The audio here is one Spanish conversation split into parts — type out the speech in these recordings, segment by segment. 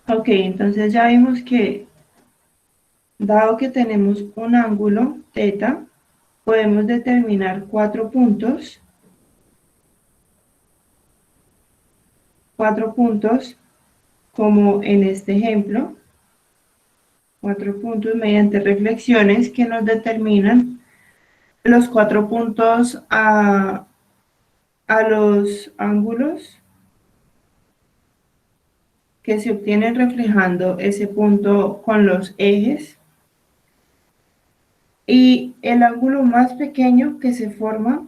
Ok, entonces ya vimos que, dado que tenemos un ángulo θ, podemos determinar cuatro puntos, como en este ejemplo, 4 puntos mediante reflexiones que nos determinan los 4 puntos a los ángulos que se obtienen reflejando ese punto con los ejes, y el ángulo más pequeño que se forma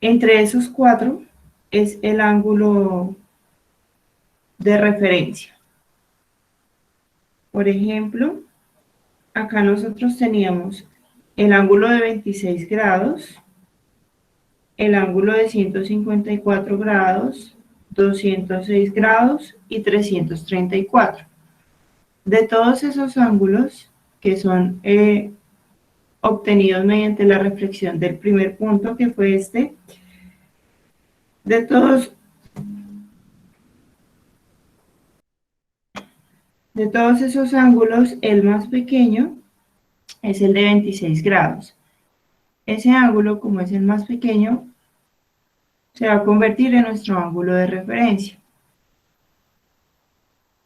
entre esos 4 es el ángulo de referencia. Por ejemplo, acá nosotros teníamos el ángulo de 26 grados, el ángulo de 154 grados, 206 grados y 334. De todos esos ángulos que son obtenidos mediante la reflexión del primer punto, que fue este, de todos esos ángulos, el más pequeño es el de 26 grados. Ese ángulo, como es el más pequeño, se va a convertir en nuestro ángulo de referencia.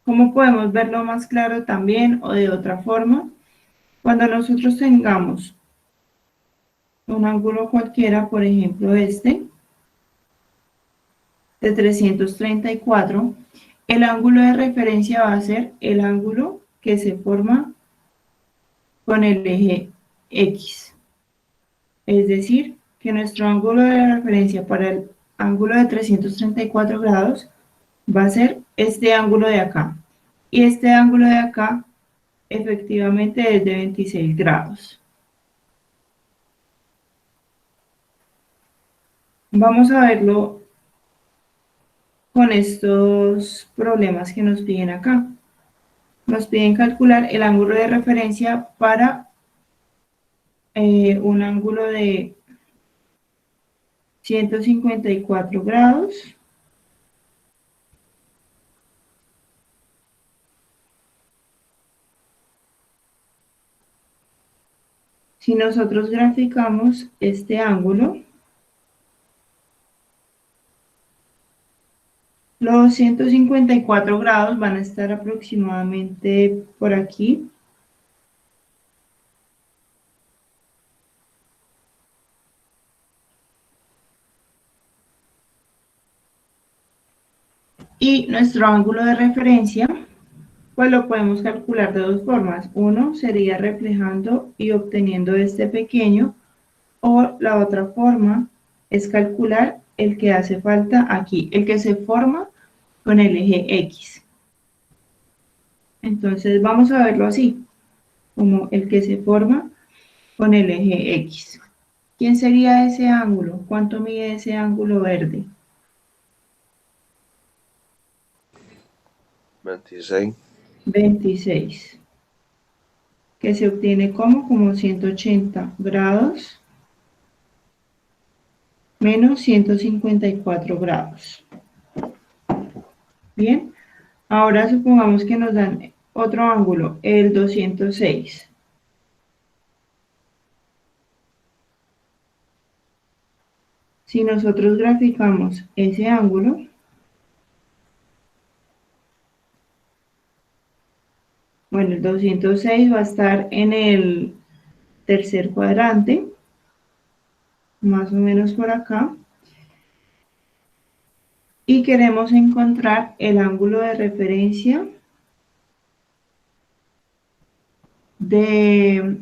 ¿Cómo podemos verlo más claro también o de otra forma? Cuando nosotros tengamos un ángulo cualquiera, por ejemplo este, de 334, el ángulo de referencia va a ser el ángulo que se forma con el eje X. Es decir, que nuestro ángulo de referencia para el ángulo de 334 grados va a ser este ángulo de acá. Y este ángulo de acá efectivamente es de 26 grados. Vamos a verlo con estos problemas que nos piden acá. Nos piden calcular el ángulo de referencia para un ángulo de 154 grados. Si nosotros graficamos este ángulo, los 154 grados van a estar aproximadamente por aquí. Y nuestro ángulo de referencia, pues lo podemos calcular de dos formas. Uno sería reflejando y obteniendo este pequeño, o la otra forma es calcular el que hace falta aquí, el que se forma con el eje X. Entonces vamos a verlo así, como el que se forma con el eje X. ¿Quién sería ese ángulo? ¿Cuánto mide ese ángulo verde? 26. 26. Que se obtiene como 180 grados menos 154 grados. Bien, ahora supongamos que nos dan otro ángulo, el 206. Si nosotros graficamos ese ángulo, bueno, el 206 va a estar en el tercer cuadrante, más o menos por acá, y queremos encontrar el ángulo de referencia de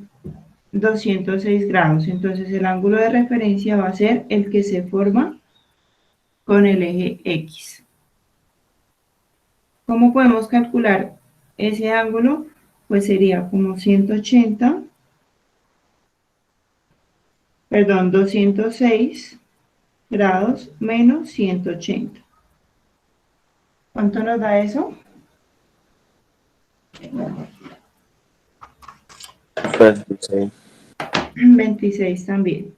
206 grados. Entonces el ángulo de referencia va a ser el que se forma con el eje X. ¿Cómo podemos calcular ese ángulo? Pues sería como 206 grados menos 180. ¿Cuánto nos da eso? 26. 26 también.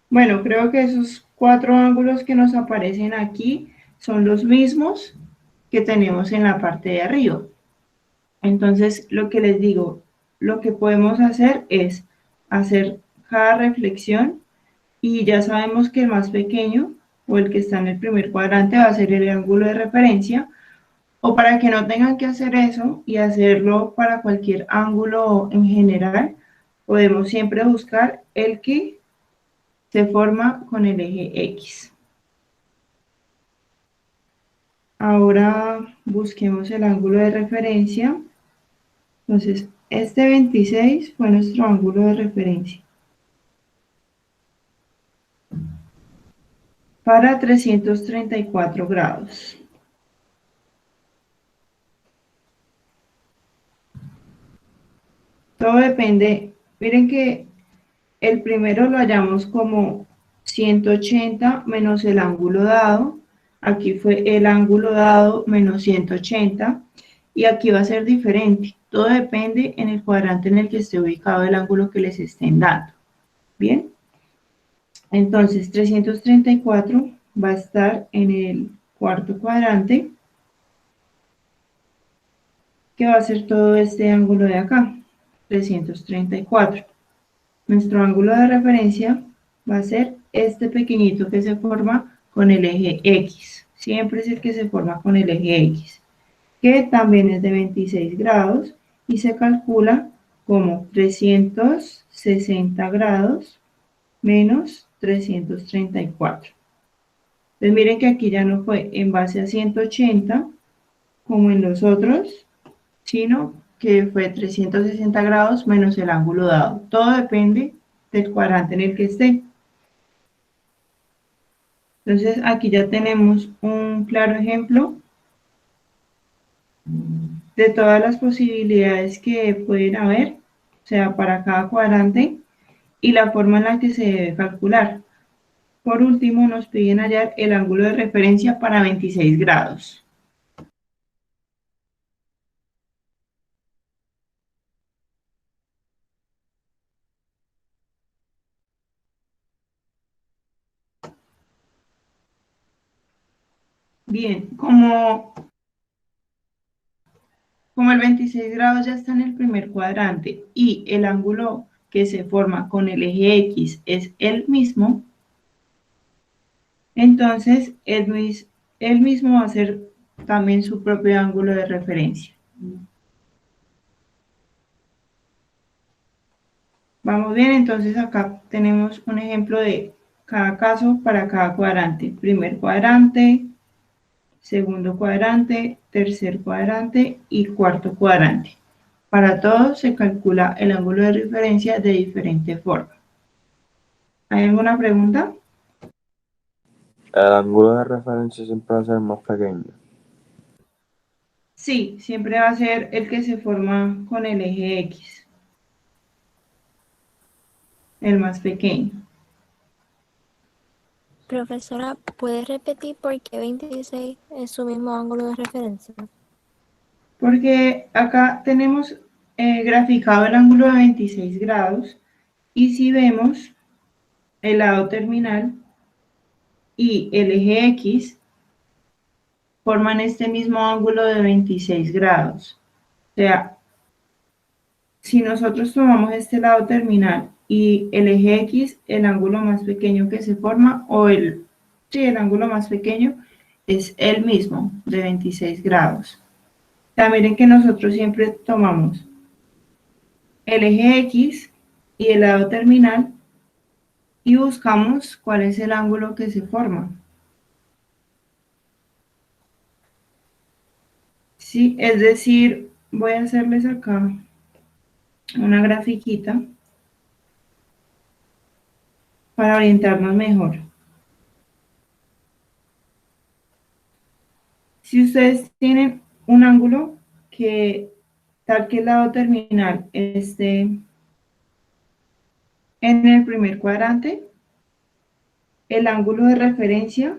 Bueno, creo que esos 4 ángulos que nos aparecen aquí son los mismos que tenemos en la parte de arriba. Entonces, lo que les digo, lo que podemos hacer es hacer cada reflexión y ya sabemos que el más pequeño o el que está en el primer cuadrante va a ser el ángulo de referencia, o para que no tengan que hacer eso y hacerlo para cualquier ángulo en general, podemos siempre buscar el que se forma con el eje X. Ahora busquemos el ángulo de referencia. Entonces, este 26 fue nuestro ángulo de referencia para 334 grados. Todo depende, miren que el primero lo hallamos como 180 menos el ángulo dado. Aquí fue el ángulo dado menos 180. Y aquí va a ser diferente. Todo depende en el cuadrante en el que esté ubicado el ángulo que les estén dando. ¿Bien? Entonces, 334 va a estar en el cuarto cuadrante, que va a ser todo este ángulo de acá, 334. Nuestro ángulo de referencia va a ser este pequeñito que se forma con el eje X. Siempre es el que se forma con el eje X, que también es de 26 grados y se calcula como 360 grados menos 334. Entonces miren que aquí ya no fue en base a 180 como en los otros, sino que fue 360 grados menos el ángulo dado. Todo depende del cuadrante en el que esté. Entonces aquí ya tenemos un claro ejemplo de todas las posibilidades que pueden haber, o sea, para cada cuadrante y la forma en la que se debe calcular. Por último, nos piden hallar el ángulo de referencia para 26 grados. Bien, como el 26 grados ya está en el primer cuadrante y el ángulo que se forma con el eje X es el mismo, entonces él mismo va a ser también su propio ángulo de referencia. Vamos bien, entonces acá tenemos un ejemplo de cada caso para cada cuadrante. Primer cuadrante, segundo cuadrante, tercer cuadrante y cuarto cuadrante. Para todos se calcula el ángulo de referencia de diferente forma. ¿Hay alguna pregunta? El ángulo de referencia siempre va a ser más pequeño. Sí, siempre va a ser el que se forma con el eje X, el más pequeño. Profesora, ¿puede repetir por qué 26 es su mismo ángulo de referencia? Porque acá tenemos graficado el ángulo de 26 grados y si vemos el lado terminal y el eje X forman este mismo ángulo de 26 grados. O sea, si nosotros tomamos este lado terminal y el eje X, el ángulo más pequeño que se forma, el ángulo más pequeño es el mismo, de 26 grados. O sea, miren que nosotros siempre tomamos el eje X y el lado terminal y buscamos cuál es el ángulo que se forma. Sí, es decir, voy a hacerles acá una grafiquita para orientarnos mejor. Si ustedes tienen un ángulo que tal que el lado terminal esté en el primer cuadrante, el ángulo de referencia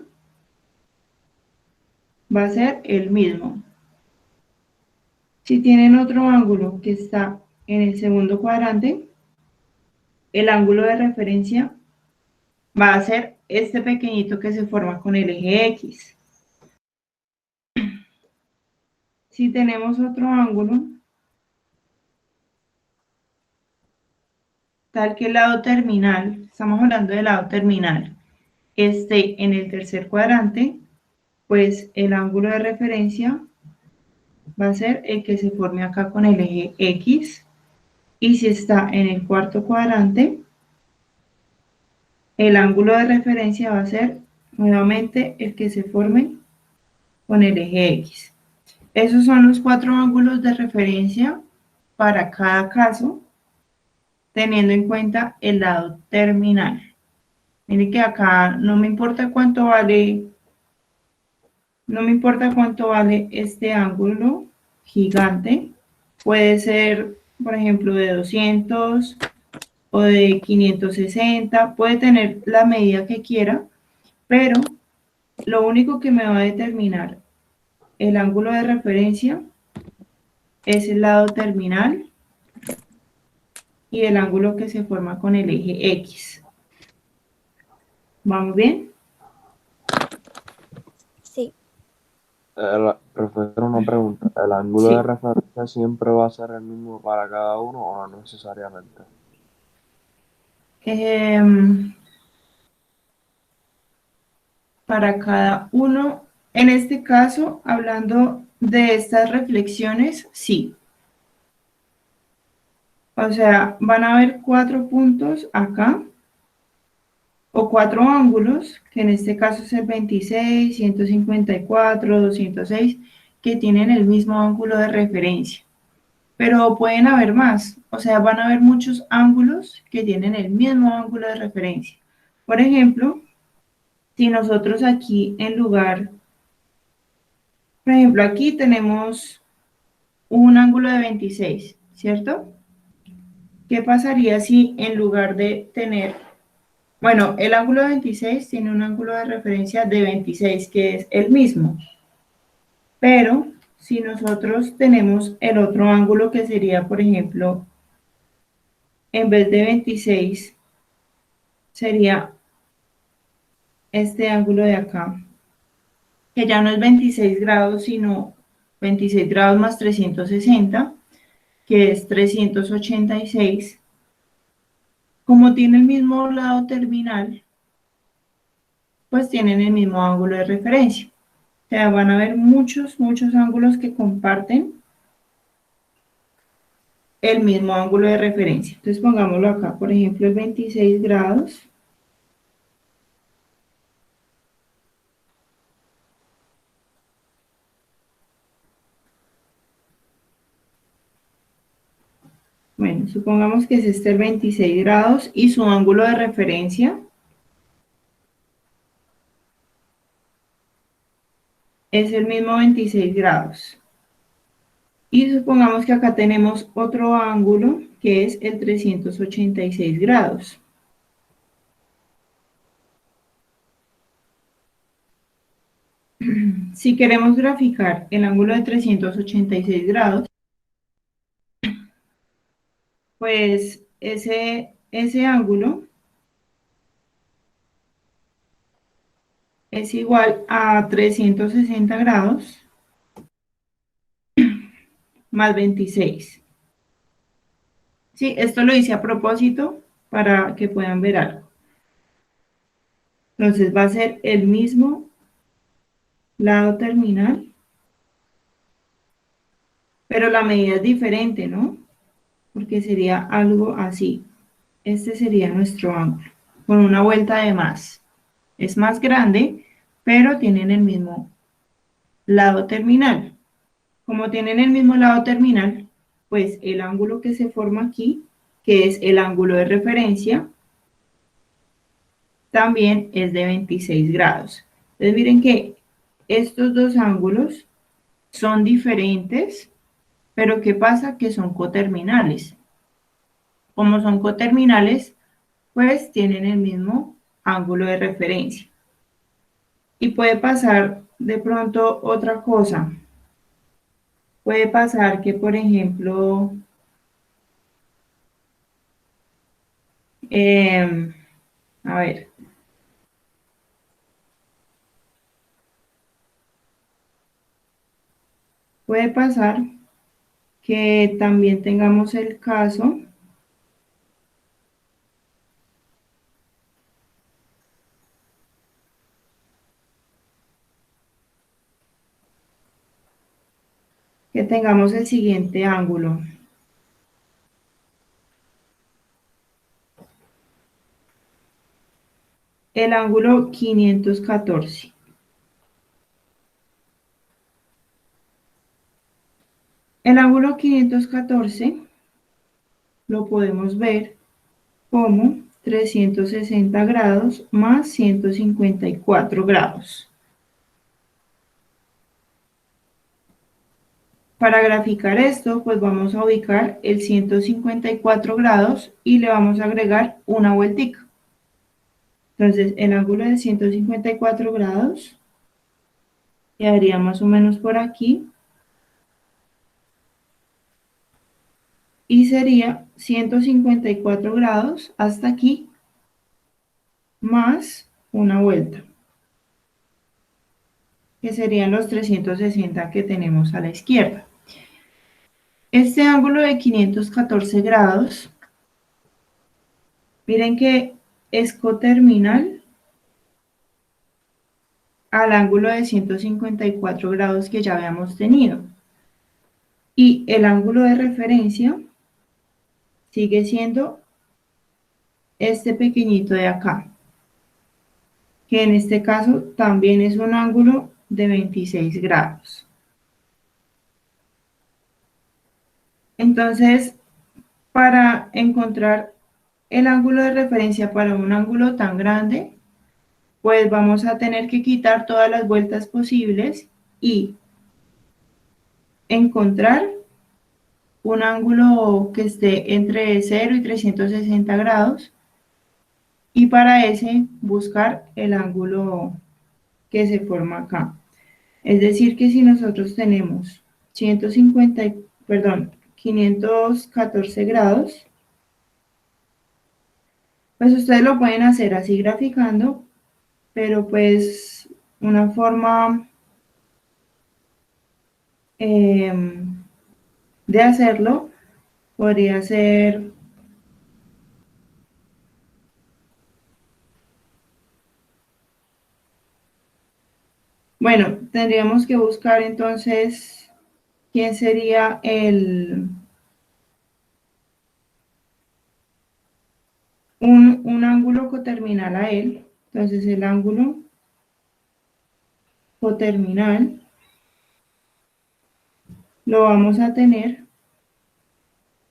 va a ser el mismo. Si tienen otro ángulo que está en el segundo cuadrante, el ángulo de referencia va a ser este pequeñito que se forma con el eje X. Si tenemos otro ángulo, tal que el lado terminal, estamos hablando del lado terminal, esté en el tercer cuadrante, pues el ángulo de referencia va a ser el que se forme acá con el eje X, y si está en el cuarto cuadrante, el ángulo de referencia va a ser nuevamente el que se forme con el eje X. Esos son los 4 ángulos de referencia para cada caso, teniendo en cuenta el lado terminal. Mire que acá no me importa cuánto vale, no me importa cuánto vale este ángulo gigante. Puede ser, por ejemplo, de 200 o de 560, puede tener la medida que quiera, pero lo único que me va a determinar el ángulo de referencia es el lado terminal y el ángulo que se forma con el eje X. ¿Vamos bien? Sí, Profesor, una pregunta. ¿El ángulo Sí. de referencia siempre va a ser el mismo para cada uno o no necesariamente? Para cada uno, en este caso, hablando de estas reflexiones, sí. O sea, van a haber 4 puntos acá, o 4 ángulos, que en este caso es el 26, 154, 206, que tienen el mismo ángulo de referencia. Pero pueden haber más, o sea, van a haber muchos ángulos que tienen el mismo ángulo de referencia. Por ejemplo, si nosotros aquí en lugar, por ejemplo, aquí tenemos un ángulo de 26, ¿cierto? ¿Qué pasaría si en lugar de tener, bueno, el ángulo de 26 tiene un ángulo de referencia de 26, que es el mismo, pero si nosotros tenemos el otro ángulo que sería, por ejemplo, en vez de 26, sería este ángulo de acá, que ya no es 26 grados, sino 26 grados más 360, que es 386. Como tiene el mismo lado terminal, pues tienen el mismo ángulo de referencia. O sea, van a haber muchos, muchos ángulos que comparten el mismo ángulo de referencia. Entonces pongámoslo acá, por ejemplo, el 26 grados. Bueno, supongamos que es este el 26 grados y su ángulo de referencia es el mismo 26 grados. Y supongamos que acá tenemos otro ángulo que es el 386 grados. Si queremos graficar el ángulo de 386 grados, pues ese ángulo es igual a 360 grados más 26. Sí, esto lo hice a propósito para que puedan ver algo. Entonces va a ser el mismo lado terminal, pero la medida es diferente, ¿no? Porque sería algo así. Este sería nuestro ángulo, con una vuelta de más. Es más grande, pero tienen el mismo lado terminal. Como tienen el mismo lado terminal, pues el ángulo que se forma aquí, que es el ángulo de referencia, también es de 26 grados. Entonces miren que estos dos ángulos son diferentes, pero ¿qué pasa? Que son coterminales. Como son coterminales, pues tienen el mismo ángulo de referencia. Y puede pasar de pronto otra cosa. Puede pasar que, por ejemplo, a ver, puede pasar que también tengamos el caso que tengamos el siguiente ángulo. El ángulo 514. El ángulo 514 lo podemos ver como 360 grados más 154 grados. Para graficar esto, pues vamos a ubicar el 154 grados y le vamos a agregar una vueltica. Entonces, el ángulo de 154 grados quedaría más o menos por aquí. Y sería 154 grados hasta aquí, más una vuelta, que serían los 360 que tenemos a la izquierda. Este ángulo de 514 grados, miren que es coterminal al ángulo de 154 grados que ya habíamos tenido. Y el ángulo de referencia sigue siendo este pequeñito de acá, que en este caso también es un ángulo de 26 grados. Entonces, para encontrar el ángulo de referencia para un ángulo tan grande, pues vamos a tener que quitar todas las vueltas posibles y encontrar un ángulo que esté entre 0 y 360 grados y para ese buscar el ángulo que se forma acá. Es decir, que si nosotros tenemos 514 grados, pues ustedes lo pueden hacer así graficando, pero pues una forma de hacerlo podría ser bueno, tendríamos que buscar entonces quién sería un ángulo coterminal a él. Entonces el ángulo coterminal lo vamos a tener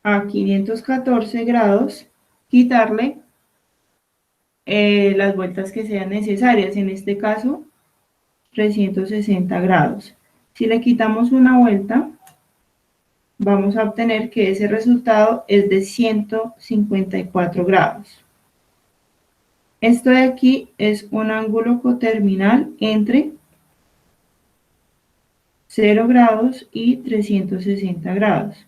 a 514 grados, quitarle las vueltas que sean necesarias, en este caso 360 grados. Si le quitamos una vuelta, vamos a obtener que ese resultado es de 154 grados. Esto de aquí es un ángulo coterminal entre 0 grados y 360 grados.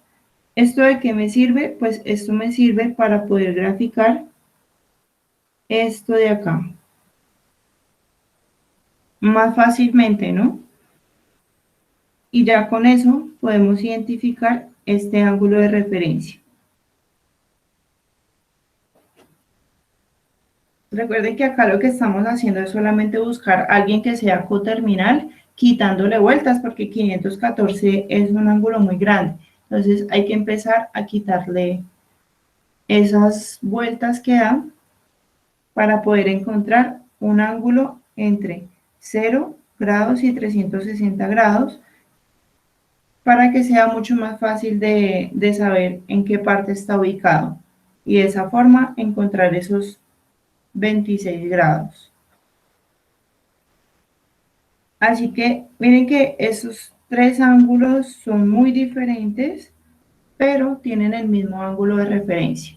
¿Esto de qué me sirve? Pues esto me sirve para poder graficar esto de acá más fácilmente, ¿no? Y ya con eso podemos identificar este ángulo de referencia. Recuerden que acá lo que estamos haciendo es solamente buscar a alguien que sea coterminal, quitándole vueltas, porque 514 es un ángulo muy grande. Entonces hay que empezar a quitarle esas vueltas que dan para poder encontrar un ángulo entre 0 grados y 360 grados para que sea mucho más fácil de saber en qué parte está ubicado y de esa forma encontrar esos 26 grados. Así que miren que esos tres ángulos son muy diferentes, pero tienen el mismo ángulo de referencia.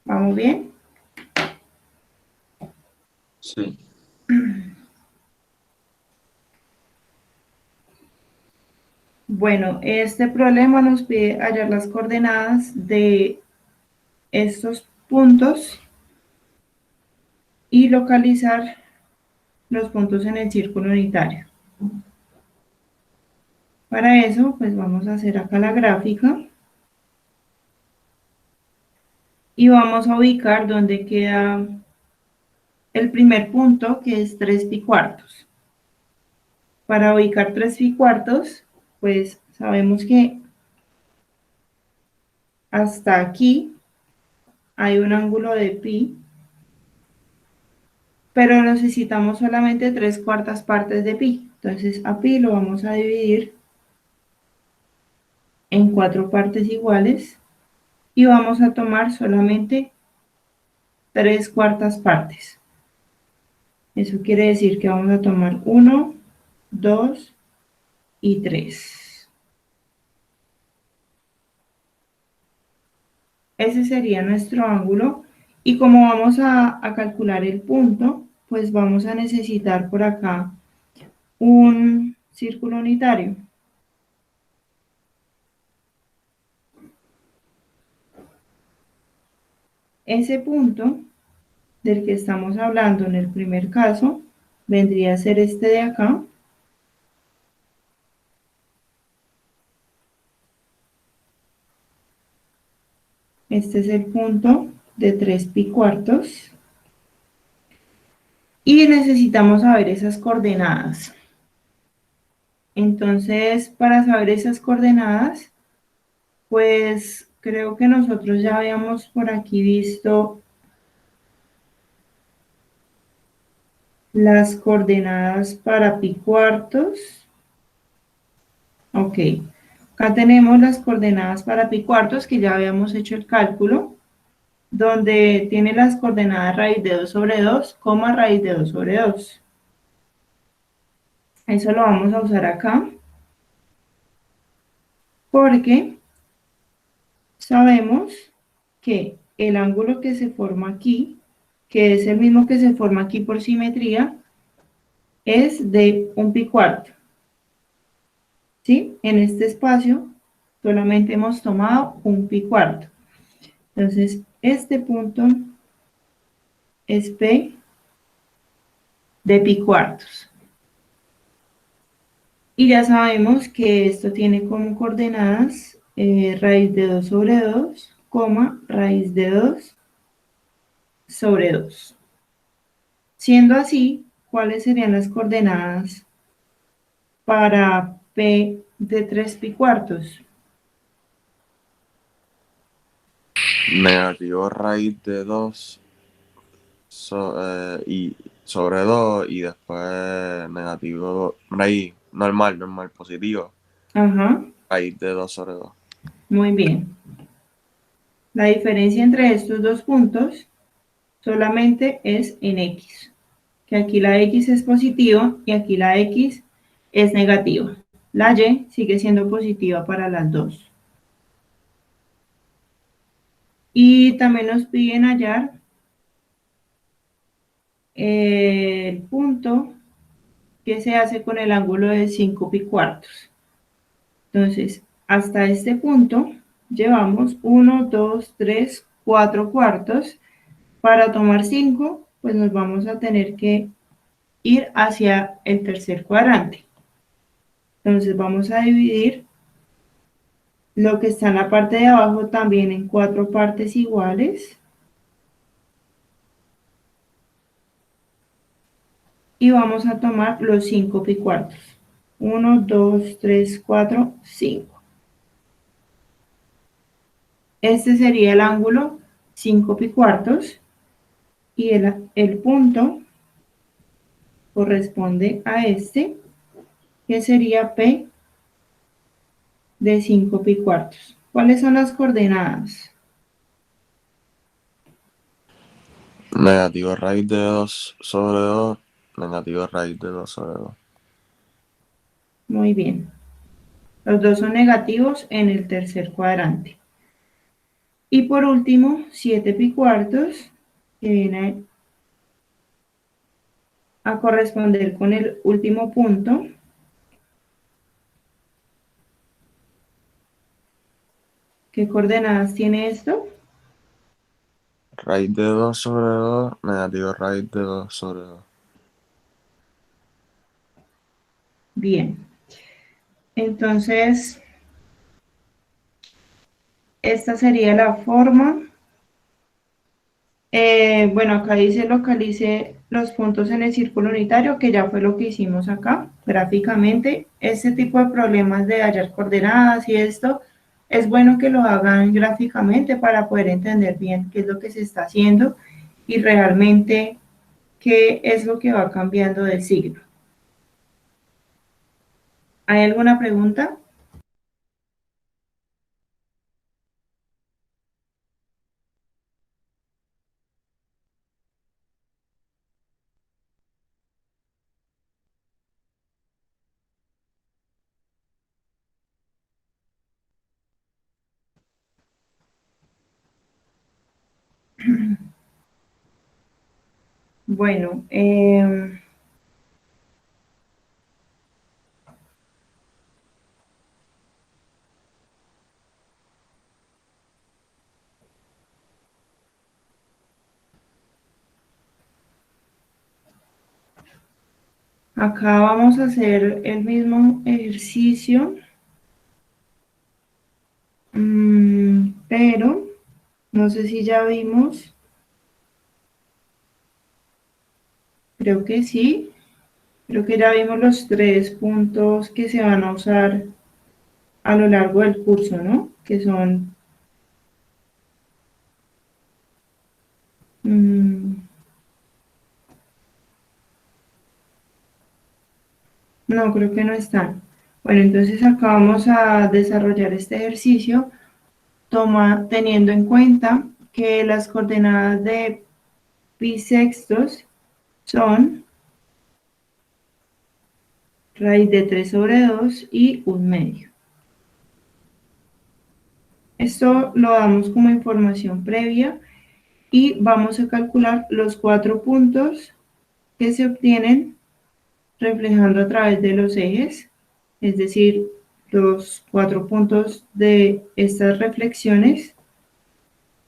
¿Vamos bien? Sí. Bueno, este problema nos pide hallar las coordenadas de estos puntos y localizar los puntos en el círculo unitario. Para eso, pues vamos a hacer acá la gráfica y vamos a ubicar donde queda el primer punto, que es 3 pi cuartos. Para ubicar 3 pi cuartos, pues sabemos que hasta aquí hay un ángulo de pi, pero necesitamos solamente 3/4 partes de pi. Entonces a pi lo vamos a dividir en 4 partes iguales y vamos a tomar solamente 3/4 partes. Eso quiere decir que vamos a tomar 1, 2 y 3. Ese sería nuestro ángulo. Y como vamos a calcular el punto, pues vamos a necesitar por acá un círculo unitario. Ese punto del que estamos hablando en el primer caso vendría a ser este de acá. Este es el punto de 3 pi cuartos. Y necesitamos saber esas coordenadas. Entonces, para saber esas coordenadas, pues creo que nosotros ya habíamos por aquí visto las coordenadas para pi cuartos. Ok, acá tenemos las coordenadas para pi cuartos, que ya habíamos hecho el cálculo, donde tiene las coordenadas raíz de 2 sobre 2, coma raíz de 2 sobre 2. Eso lo vamos a usar acá, porque sabemos que el ángulo que se forma aquí, que es el mismo que se forma aquí por simetría, es de un pi cuarto. ¿Sí? En este espacio solamente hemos tomado un pi cuarto. Entonces, este punto es P de pi cuartos. Y ya sabemos que esto tiene como coordenadas raíz de 2 sobre 2, coma, raíz de 2 sobre 2. Siendo así, ¿cuáles serían las coordenadas para P de 3 pi cuartos? Negativo raíz de 2 y sobre 2 y después negativo raíz normal, positivo. Ajá, Raíz de 2 sobre 2. muy bien. La diferencia entre estos dos puntos solamente es en X, que aquí la X es positiva y aquí la X es negativa. La Y sigue siendo positiva para las dos. Y también nos piden hallar el punto que se hace con el ángulo de 5 pi cuartos. Entonces, hasta este punto llevamos 1, 2, 3, 4 cuartos. Para tomar 5, pues nos vamos a tener que ir hacia el tercer cuadrante. Entonces vamos a dividir lo que está en la parte de abajo también en 4 partes iguales. Y vamos a tomar los 5 pi cuartos. 1, 2, 3, 4, 5. Este sería el ángulo 5 pi cuartos. Y el punto corresponde a este, que sería P de 5 pi cuartos. ¿Cuáles son las coordenadas? Negativo raíz de 2 sobre 2. Negativo raíz de 2 sobre 2. Muy bien. Los dos son negativos en el tercer cuadrante. Y por último, 7 pi cuartos, que viene a corresponder con el último punto. ¿Qué coordenadas tiene esto? Raíz de 2 sobre 2. Negativo raíz de 2 sobre 2. Bien. Entonces, esta sería la forma. Bueno, acá dice localice los puntos en el círculo unitario, que ya fue lo que hicimos acá, gráficamente. Este tipo de problemas de hallar coordenadas y esto, es bueno que lo hagan gráficamente para poder entender bien qué es lo que se está haciendo y realmente qué es lo que va cambiando del signo. ¿Hay alguna pregunta? Bueno, acá vamos a hacer el mismo ejercicio, pero no sé si ya vimos, creo que sí, creo que ya vimos los 3 puntos que se van a usar a lo largo del curso, ¿no? Que son, no, creo que no están. Bueno, entonces acá vamos a desarrollar este ejercicio teniendo en cuenta que las coordenadas de pi sextos son raíz de 3 sobre 2 y 1/2. Esto lo damos como información previa y vamos a calcular los 4 puntos que se obtienen reflejando a través de los ejes, es decir, los 4 puntos de estas reflexiones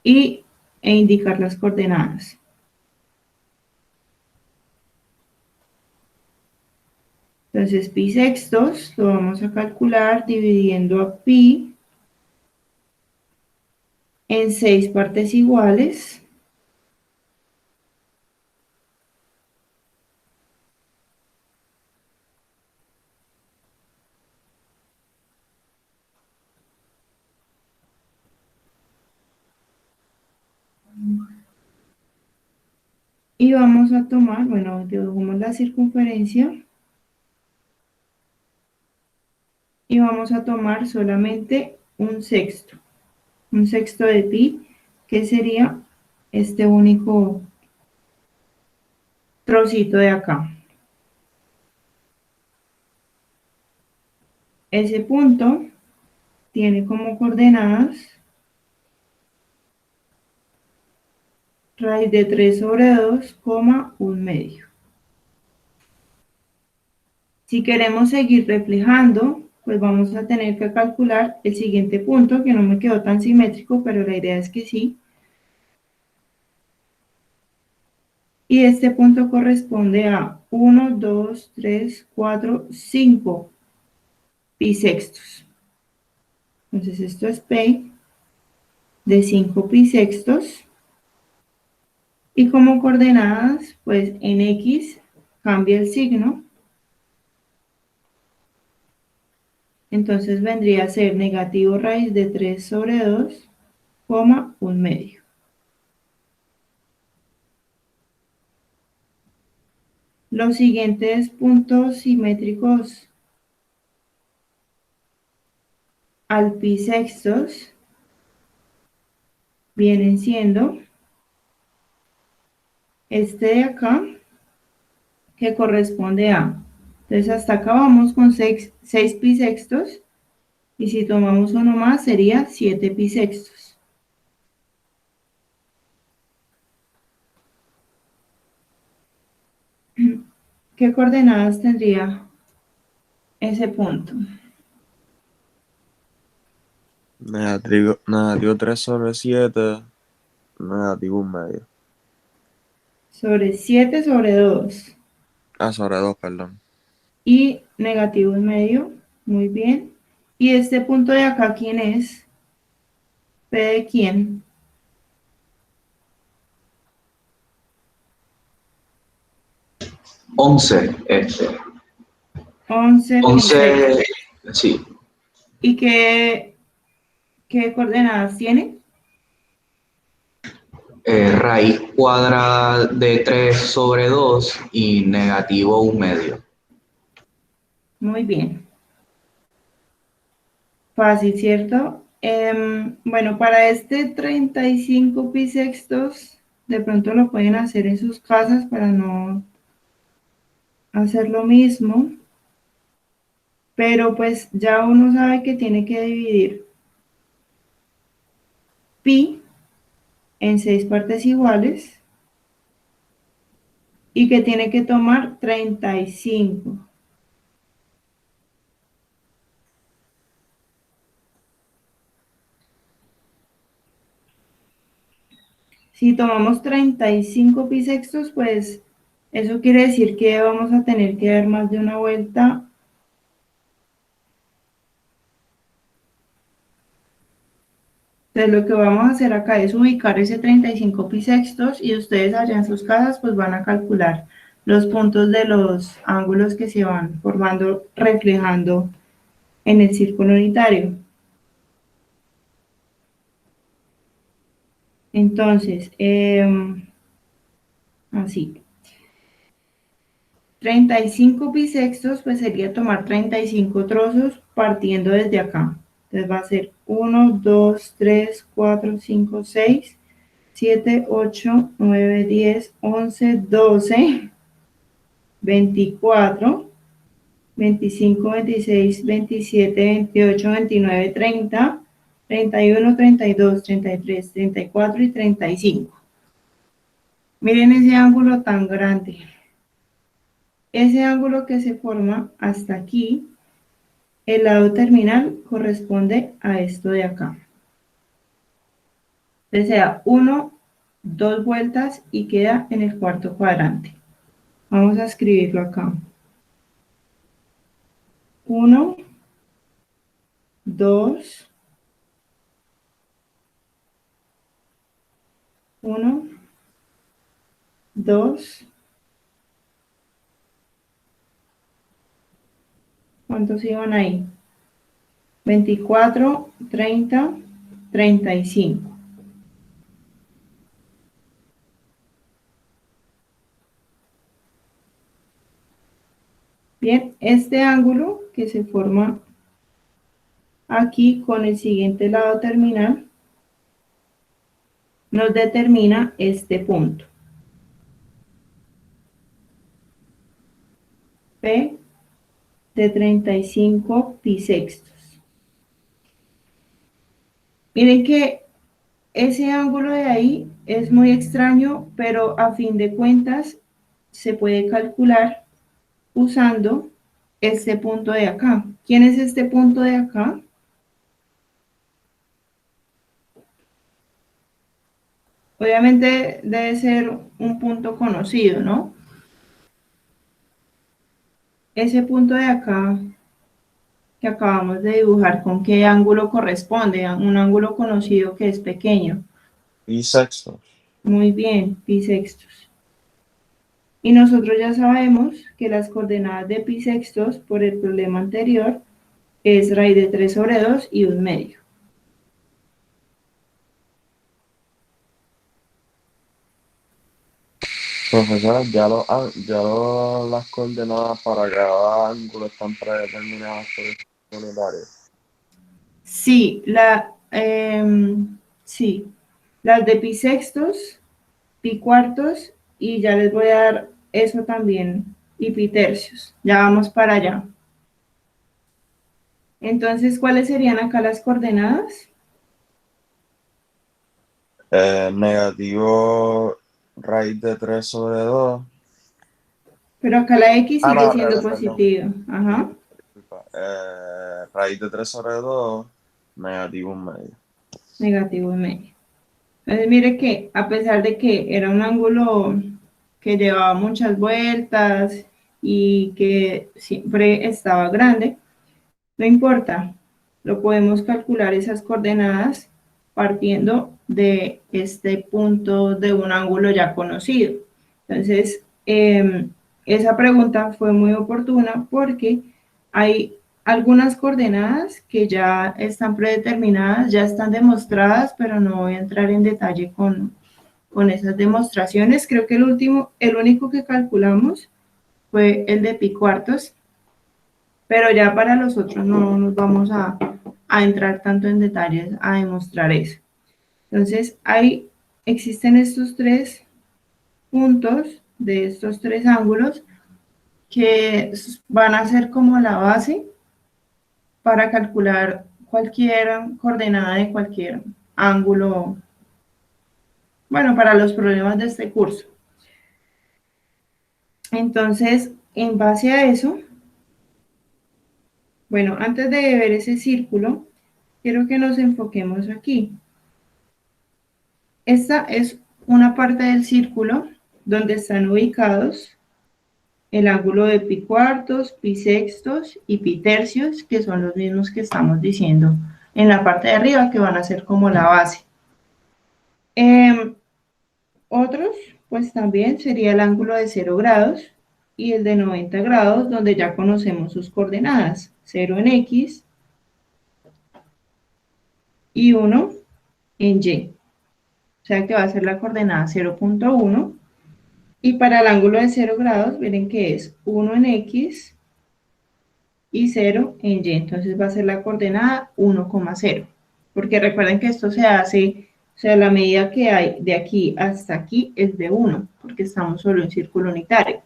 e indicar las coordenadas. Entonces, pi sextos lo vamos a calcular dividiendo a pi en 6 partes iguales. Y vamos a tomar, bueno, dibujamos la circunferencia y vamos a tomar solamente un sexto de pi, que sería este único trocito de acá. Ese punto tiene como coordenadas raíz de 3 sobre 2, 1/2. Si queremos seguir reflejando, pues vamos a tener que calcular el siguiente punto, que no me quedó tan simétrico, pero la idea es que sí. Y este punto corresponde a 1, 2, 3, 4, 5 pi sextos. Entonces esto es P de 5 pi sextos. Y como coordenadas, pues en X cambia el signo. Entonces vendría a ser negativo raíz de 3 sobre 2, 1/2. Los siguientes puntos simétricos al pi sextos vienen siendo este de acá, que corresponde a, entonces hasta acá vamos con 6 pi sextos, y si tomamos uno más sería 7 pi sextos. ¿Qué coordenadas tendría ese punto? Negativo 3 sobre 7, negativo 1/2. Sobre 7 sobre 2. Sobre 2, perdón. y negativo 1/2, muy bien. ¿Y este punto de acá quién es? ¿P de quién? 11, 11 pi 11, sextos. sí, ¿Y qué coordenadas tiene? raíz cuadrada de 3 sobre 2 y negativo 1/2. Muy bien. Fácil, ¿cierto? Bueno, para este 35 pi sextos, de pronto lo pueden hacer en sus casas para no hacer lo mismo, pero pues ya uno sabe que tiene que dividir pi en 6 partes iguales y que tiene que tomar 35. Si tomamos 35 pi sextos, pues eso quiere decir que vamos a tener que dar más de una vuelta. Entonces lo que vamos a hacer acá es ubicar ese 35 pi sextos y ustedes allá en sus casas pues van a calcular los puntos de los ángulos que se van formando, reflejando en el círculo unitario. Entonces, así. 35 pi sextos pues sería tomar 35 trozos partiendo desde acá. Entonces va a ser 1, 2, 3, 4, 5, 6, 7, 8, 9, 10, 11, 12, 24, 25, 26, 27, 28, 29, 30, 31, 32, 33, 34 y 35. Miren ese ángulo tan grande. Ese ángulo que se forma hasta aquí, el lado terminal corresponde a esto de acá. Entonces sea 1, 2 vueltas y queda en el cuarto cuadrante. Vamos a escribirlo acá. 1, 2, 1, 2. ¿Cuántos iban ahí? 24, 30, 35. Bien, este ángulo que se forma aquí con el siguiente lado terminal nos determina este punto. P de 35 pi sextos. Miren que ese ángulo de ahí es muy extraño, pero a fin de cuentas se puede calcular usando este punto de acá. ¿Quién es este punto de acá? Obviamente debe ser un punto conocido, ¿no? Ese punto de acá que acabamos de dibujar, ¿con qué ángulo corresponde? A un ángulo conocido que es pequeño. Pi sextos. Muy bien, pi sextos. Y nosotros ya sabemos que las coordenadas de pi sextos por el problema anterior es raíz de 3 sobre 2 y 1/2. Profesora, las coordenadas para cada ángulo están predeterminadas por el unitario. Sí, sí, las de pi sextos, pi cuartos y ya les voy a dar eso también y pi tercios. Ya vamos para allá. Entonces, ¿cuáles serían acá las coordenadas? Negativo raíz de 3 sobre 2. Pero acá la x Ah, no, sigue al siendo revés, perdón. positiva. Ajá. Disculpa. Raíz de 3 sobre 2, negativo 1/2. Negativo 1/2. Entonces, mire que a pesar de que era un ángulo que llevaba muchas vueltas y que siempre estaba grande, no importa, lo podemos calcular esas coordenadas partiendo de este punto de un ángulo ya conocido. Entonces, esa pregunta fue muy oportuna porque hay algunas coordenadas que ya están predeterminadas, ya están demostradas, pero no voy a entrar en detalle con esas demostraciones. Creo que el único que calculamos fue el de pi cuartos, pero ya para los otros no nos vamos a entrar tanto en detalles a demostrar eso. Entonces, existen estos tres puntos de estos tres ángulos que van a ser como la base para calcular cualquier coordenada de cualquier ángulo, bueno, para los problemas de este curso. Entonces, en base a eso, bueno, antes de ver ese círculo, quiero que nos enfoquemos aquí. Esta es una parte del círculo donde están ubicados el ángulo de pi cuartos, pi sextos y pi tercios, que son los mismos que estamos diciendo en la parte de arriba, que van a ser como la base. Otros, pues también sería el ángulo de 0 grados y el de 90 grados, donde ya conocemos sus coordenadas, 0 en X y 1 en Y. O sea que va a ser la coordenada 0.1. Y para el ángulo de 0 grados, miren que es 1 en X y 0 en Y. Entonces va a ser la coordenada 1,0. Porque recuerden que esto se hace, o sea, la medida que hay de aquí hasta aquí es de 1, porque estamos solo en círculo unitario.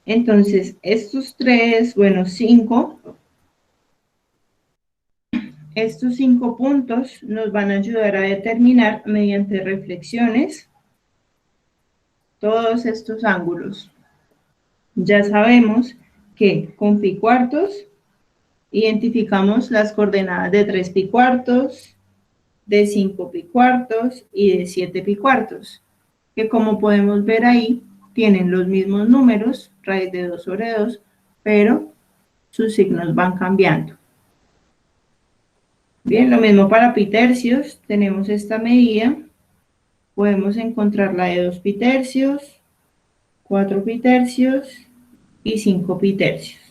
Entonces, estos estos 5 puntos nos van a ayudar a determinar mediante reflexiones todos estos ángulos. Ya sabemos que con pi cuartos identificamos las coordenadas de 3 pi cuartos, de 5 pi cuartos y de 7 pi cuartos, que como podemos ver ahí, tienen los mismos números, raíz de 2 sobre 2, pero sus signos van cambiando. Bien, lo mismo para pi tercios, tenemos esta medida, podemos encontrar la de 2 pi tercios, 4 pi tercios y 5 pi tercios.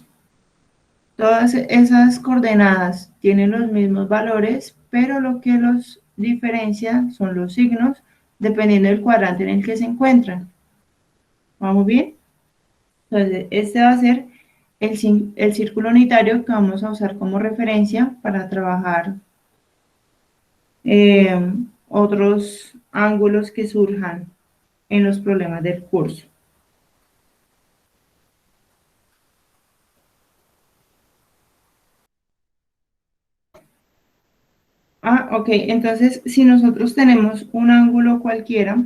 Todas esas coordenadas tienen los mismos valores, pero lo que los diferencia son los signos, dependiendo del cuadrante en el que se encuentran. ¿Vamos bien? Entonces, este va a ser el círculo unitario que vamos a usar como referencia para trabajar otros ángulos que surjan en los problemas del curso. Ok, entonces si nosotros tenemos un ángulo cualquiera,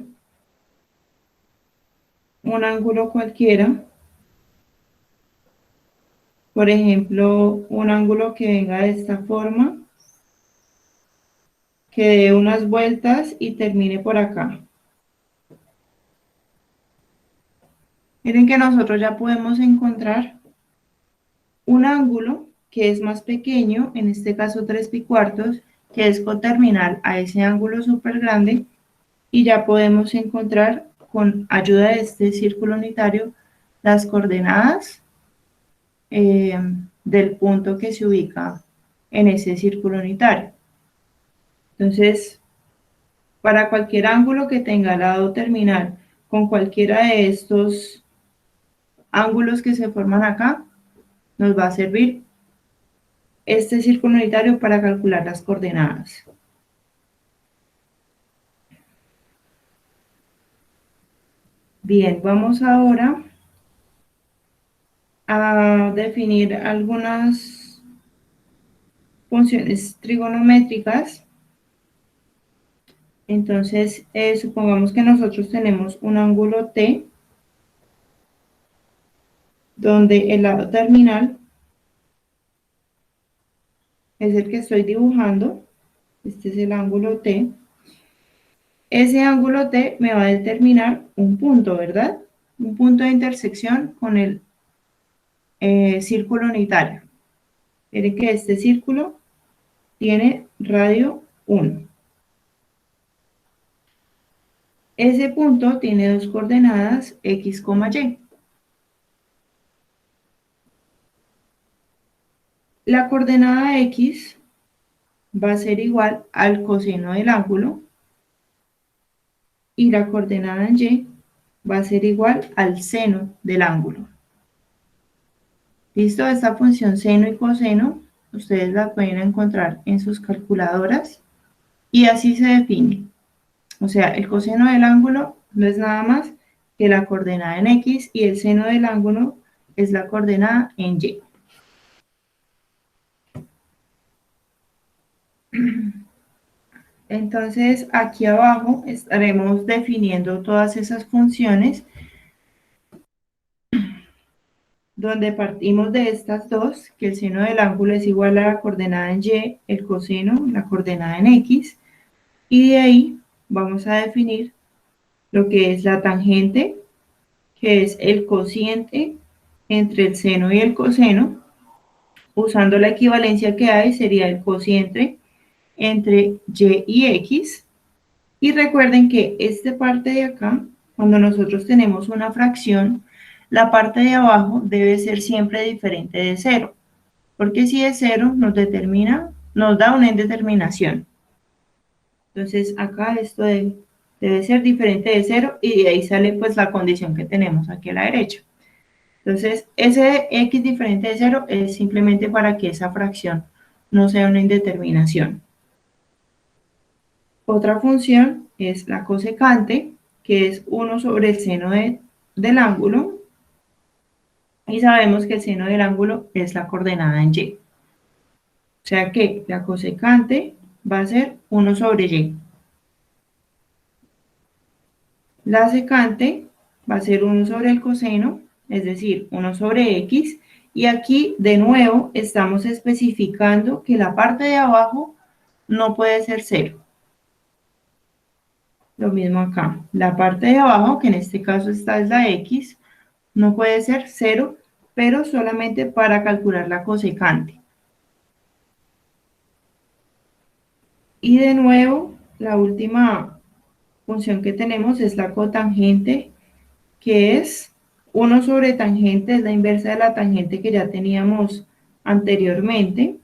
por ejemplo, un ángulo que venga de esta forma, que dé unas vueltas y termine por acá. Miren que nosotros ya podemos encontrar un ángulo que es más pequeño, en este caso 3 pi cuartos, que es coterminal a ese ángulo súper grande, y ya podemos encontrar con ayuda de este círculo unitario las coordenadas del punto que se ubica en ese círculo unitario. Entonces, para cualquier ángulo que tenga lado terminal con cualquiera de estos ángulos que se forman acá, nos va a servir este círculo unitario para calcular las coordenadas. Bien, vamos ahora a definir algunas funciones trigonométricas. Entonces, supongamos que nosotros tenemos un ángulo T, donde el lado terminal es el que estoy dibujando. Este es el ángulo T. Ese ángulo T me va a determinar un punto, ¿verdad? un punto de intersección con el círculo unitario. Miren que este círculo tiene radio 1. Ese punto tiene dos coordenadas x, y. La coordenada x va a ser igual al coseno del ángulo y la coordenada en y va a ser igual al seno del ángulo. ¿Listo? Esta función seno y coseno, ustedes la pueden encontrar en sus calculadoras y así se define. O sea, el coseno del ángulo no es nada más que la coordenada en x y el seno del ángulo es la coordenada en y. Entonces, aquí abajo estaremos definiendo todas esas funciones donde partimos de estas dos, que el seno del ángulo es igual a la coordenada en y, el coseno, la coordenada en x, y de ahí vamos a definir lo que es la tangente, que es el cociente entre el seno y el coseno. Usando la equivalencia que hay, sería el cociente entre y y x. Y recuerden que esta parte de acá, cuando nosotros tenemos una fracción, la parte de abajo debe ser siempre diferente de 0, porque si es 0 nos da una indeterminación. Entonces acá esto debe ser diferente de 0 y de ahí sale pues la condición que tenemos aquí a la derecha. Entonces ese x diferente de 0 es simplemente para que esa fracción no sea una indeterminación. Otra función es la cosecante, que es 1 sobre el seno del ángulo, y sabemos que el seno del ángulo es la coordenada en y. O sea que la cosecante va a ser 1 sobre y. La secante va a ser 1 sobre el coseno, es decir, 1 sobre x, y aquí de nuevo estamos especificando que la parte de abajo no puede ser 0. Lo mismo acá, la parte de abajo, que en este caso esta es la x, no puede ser 0, pero solamente para calcular la cosecante. Y de nuevo, la última función que tenemos es la cotangente, que es 1 sobre tangente, es la inversa de la tangente que ya teníamos anteriormente.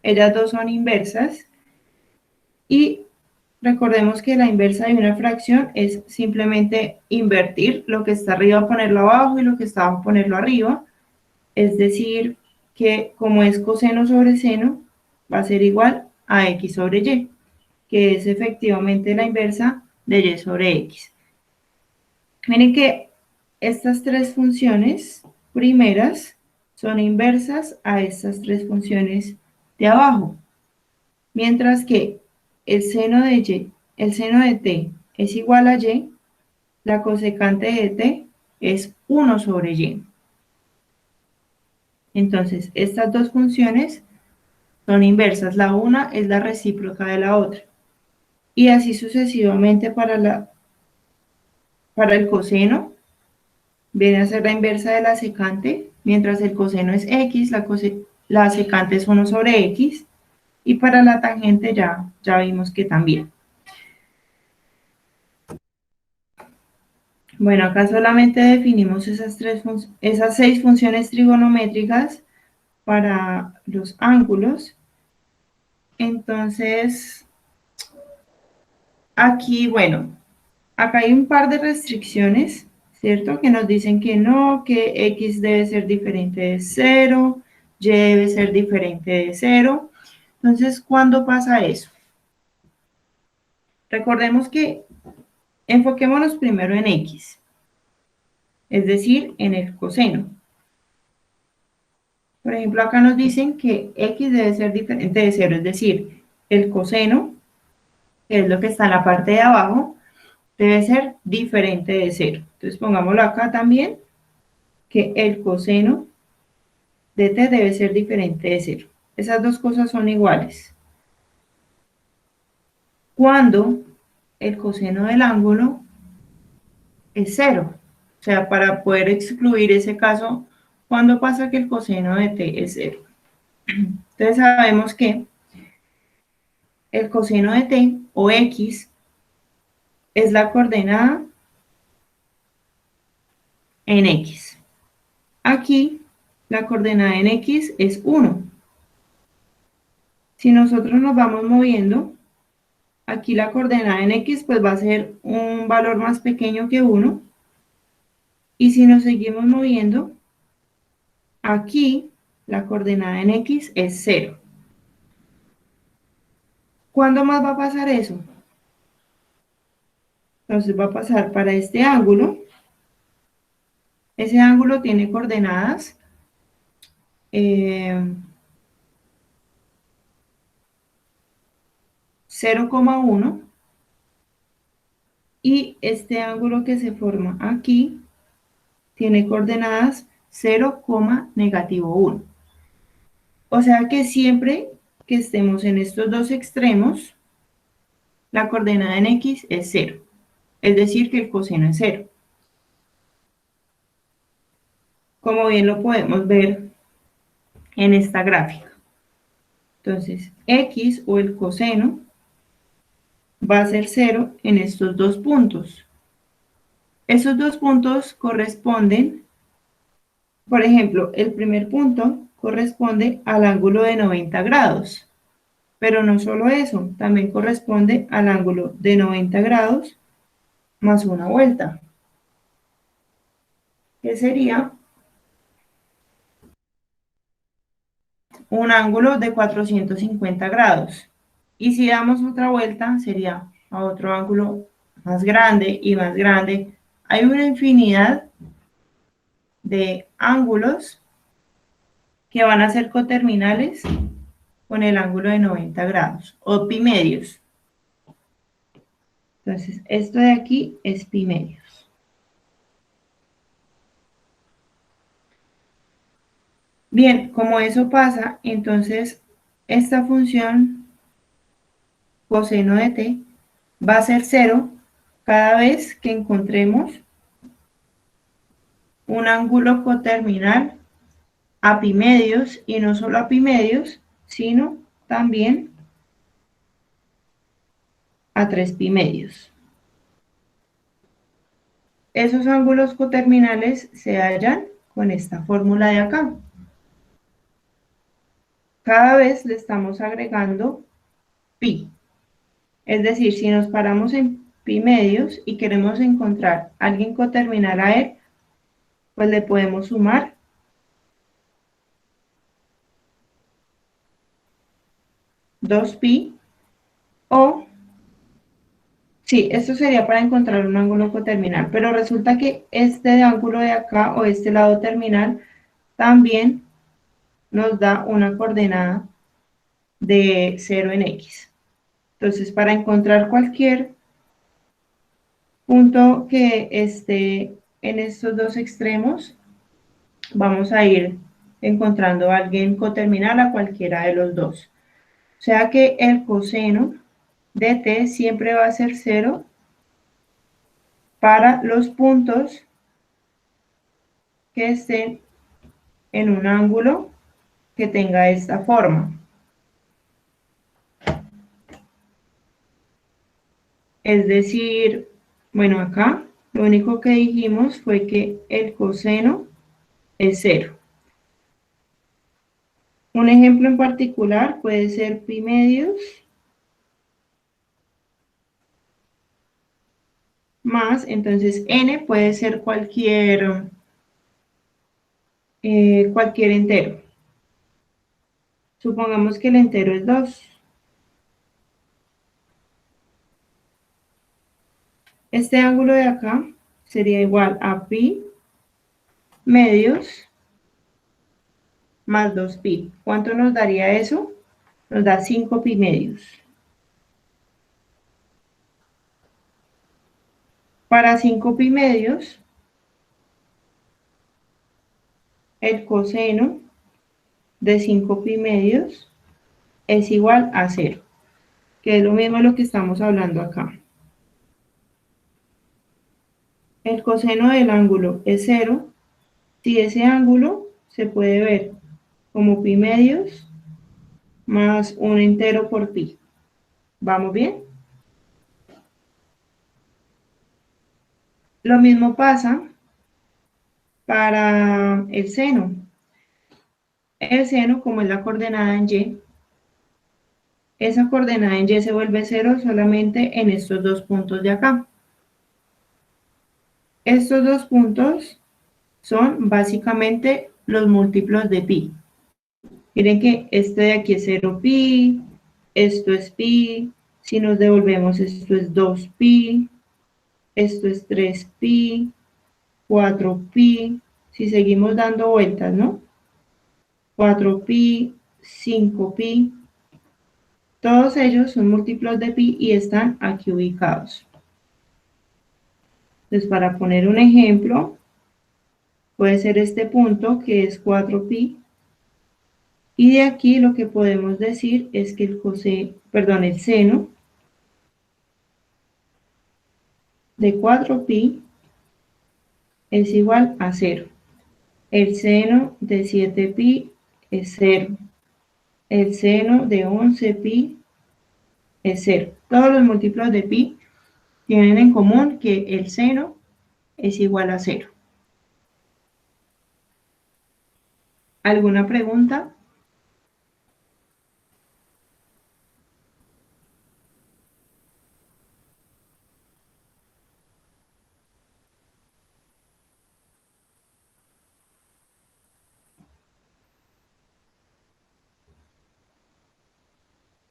Ellas dos son inversas. Y recordemos que la inversa de una fracción es simplemente invertir lo que está arriba, ponerlo abajo, y lo que está abajo, ponerlo arriba. Es decir, que como es coseno sobre seno, va a ser igual a x sobre y, que es efectivamente la inversa de y sobre x. Miren que estas tres funciones primeras son inversas a estas tres funciones de abajo, mientras que el seno de t es igual a y, la cosecante de t es 1 sobre y. Entonces, estas dos funciones son inversas, la una es la recíproca de la otra. Y así sucesivamente para el coseno, viene a ser la inversa de la secante, mientras el coseno es x, la secante es 1 sobre x, y para la tangente ya vimos que también. Bueno, acá solamente definimos esas 6 funciones trigonométricas para los ángulos. Entonces, aquí, bueno, acá hay un par de restricciones, ¿cierto? Que nos dicen que no, que x debe ser diferente de 0, y debe ser diferente de 0. Entonces, ¿cuándo pasa eso? Recordemos que enfoquémonos primero en x, es decir, en el coseno. Por ejemplo, acá nos dicen que x debe ser diferente de 0, es decir, el coseno, que es lo que está en la parte de abajo, debe ser diferente de 0. Entonces pongámoslo acá también, que el coseno de t debe ser diferente de 0. Esas dos cosas son iguales. Cuando el coseno del ángulo es 0. O sea, para poder excluir ese caso, ¿cuándo pasa que el coseno de t es 0? Entonces sabemos que el coseno de t, o x, es la coordenada en x. Aquí, la coordenada en x es 1. Si nosotros nos vamos moviendo, aquí la coordenada en x pues va a ser un valor más pequeño que 1. Y si nos seguimos moviendo, aquí la coordenada en x es 0. ¿Cuándo más va a pasar eso? Entonces va a pasar para este ángulo. Ese ángulo tiene coordenadas 0,1 y este ángulo que se forma aquí tiene coordenadas 0,-1. O sea que siempre que estemos en estos dos extremos, la coordenada en x es 0. Es decir, que el coseno es 0. Como bien lo podemos ver en esta gráfica. Entonces, x o el coseno va a ser 0 en estos dos puntos. Esos dos puntos corresponden, por ejemplo, el primer punto corresponde al ángulo de 90 grados. Pero no solo eso, también corresponde al ángulo de 90 grados más una vuelta, que sería un ángulo de 450 grados. Y si damos otra vuelta, sería a otro ángulo más grande y más grande. Hay una infinidad de ángulos que van a ser coterminales con el ángulo de 90 grados, o pi medios. Entonces, esto de aquí es pi medios. Bien, como eso pasa, entonces esta función coseno de t va a ser 0 cada vez que encontremos un ángulo coterminal a pi medios, y no solo a pi medios, sino también a 3 pi medios. Esos ángulos coterminales se hallan con esta fórmula de acá. Cada vez le estamos agregando pi. Es decir, si nos paramos en pi medios y queremos encontrar alguien coterminal a él, pues le podemos sumar 2pi, o sí, esto sería para encontrar un ángulo coterminal, pero resulta que este ángulo de acá, o este lado terminal, también nos da una coordenada de 0 en x. Entonces, para encontrar cualquier punto que esté en estos dos extremos, vamos a ir encontrando a alguien coterminal a cualquiera de los dos. O sea que el coseno de t siempre va a ser 0 para los puntos que estén en un ángulo que tenga esta forma. Es decir, bueno, acá lo único que dijimos fue que el coseno es 0. Un ejemplo en particular puede ser pi medios más, entonces n puede ser cualquier entero. Supongamos que el entero es 2. Este ángulo de acá sería igual a pi medios más 2pi. ¿Cuánto nos daría eso? Nos da 5 pi medios. Para 5 pi medios, el coseno de 5 pi medios es igual a 0, que es lo mismo de lo que estamos hablando acá. el coseno del ángulo es 0, si ese ángulo se puede ver como pi medios más un entero por pi. ¿Vamos bien? Lo mismo pasa para el seno. El seno, como es la coordenada en y, esa coordenada en y se vuelve 0 solamente en estos dos puntos de acá. Estos dos puntos son básicamente los múltiplos de pi. Miren que este de aquí es 0 pi, esto es pi, si nos devolvemos esto es 2 pi, esto es 3 pi, 4 pi, si seguimos dando vueltas, ¿no? 4 pi, 5 pi, todos ellos son múltiplos de pi y están aquí ubicados. Entonces, para poner un ejemplo, puede ser este punto que es 4 pi, y de aquí lo que podemos decir es que el seno de 4 pi es igual a 0. El seno de 7 pi es 0. El seno de 11 pi es 0. Todos los múltiplos de pi tienen en común que el seno es igual a 0. ¿Alguna pregunta?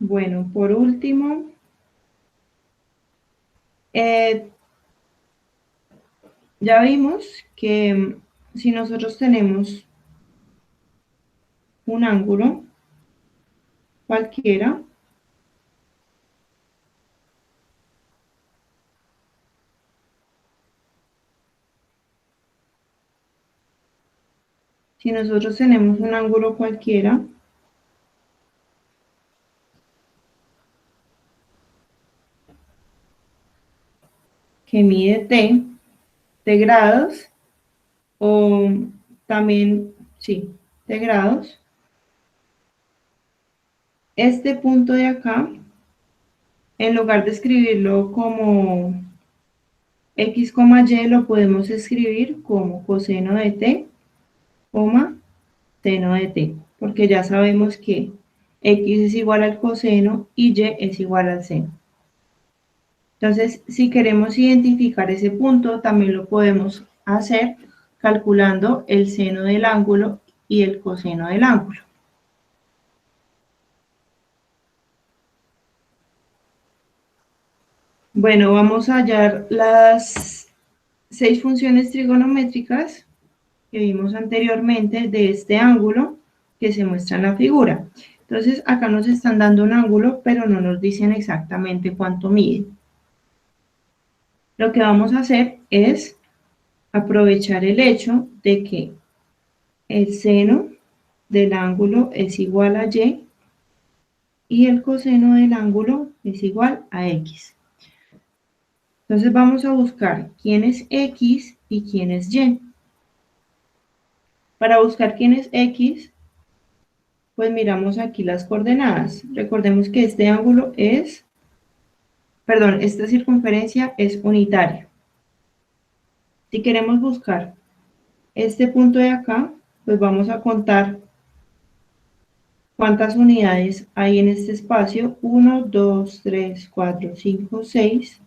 Bueno, por último, ya vimos que si nosotros tenemos un ángulo cualquiera, si nosotros tenemos un ángulo cualquiera, que mide t grados, o también, sí, t grados, este punto de acá, en lugar de escribirlo como x, y, lo podemos escribir como coseno de t, seno de t, porque ya sabemos que x es igual al coseno y y es igual al seno. Entonces, si queremos identificar ese punto, también lo podemos hacer calculando el seno del ángulo y el coseno del ángulo. Bueno, vamos a hallar las 6 funciones trigonométricas que vimos anteriormente de este ángulo que se muestra en la figura. Entonces, acá nos están dando un ángulo, pero no nos dicen exactamente cuánto mide. Lo que vamos a hacer es aprovechar el hecho de que el seno del ángulo es igual a y y el coseno del ángulo es igual a x. Entonces vamos a buscar quién es x y quién es y. Para buscar quién es x, pues miramos aquí las coordenadas. Recordemos que este ángulo es, perdón, esta circunferencia es unitaria. Si queremos buscar este punto de acá, pues vamos a contar cuántas unidades hay en este espacio. 1, 2, 3, 4, 5, 6.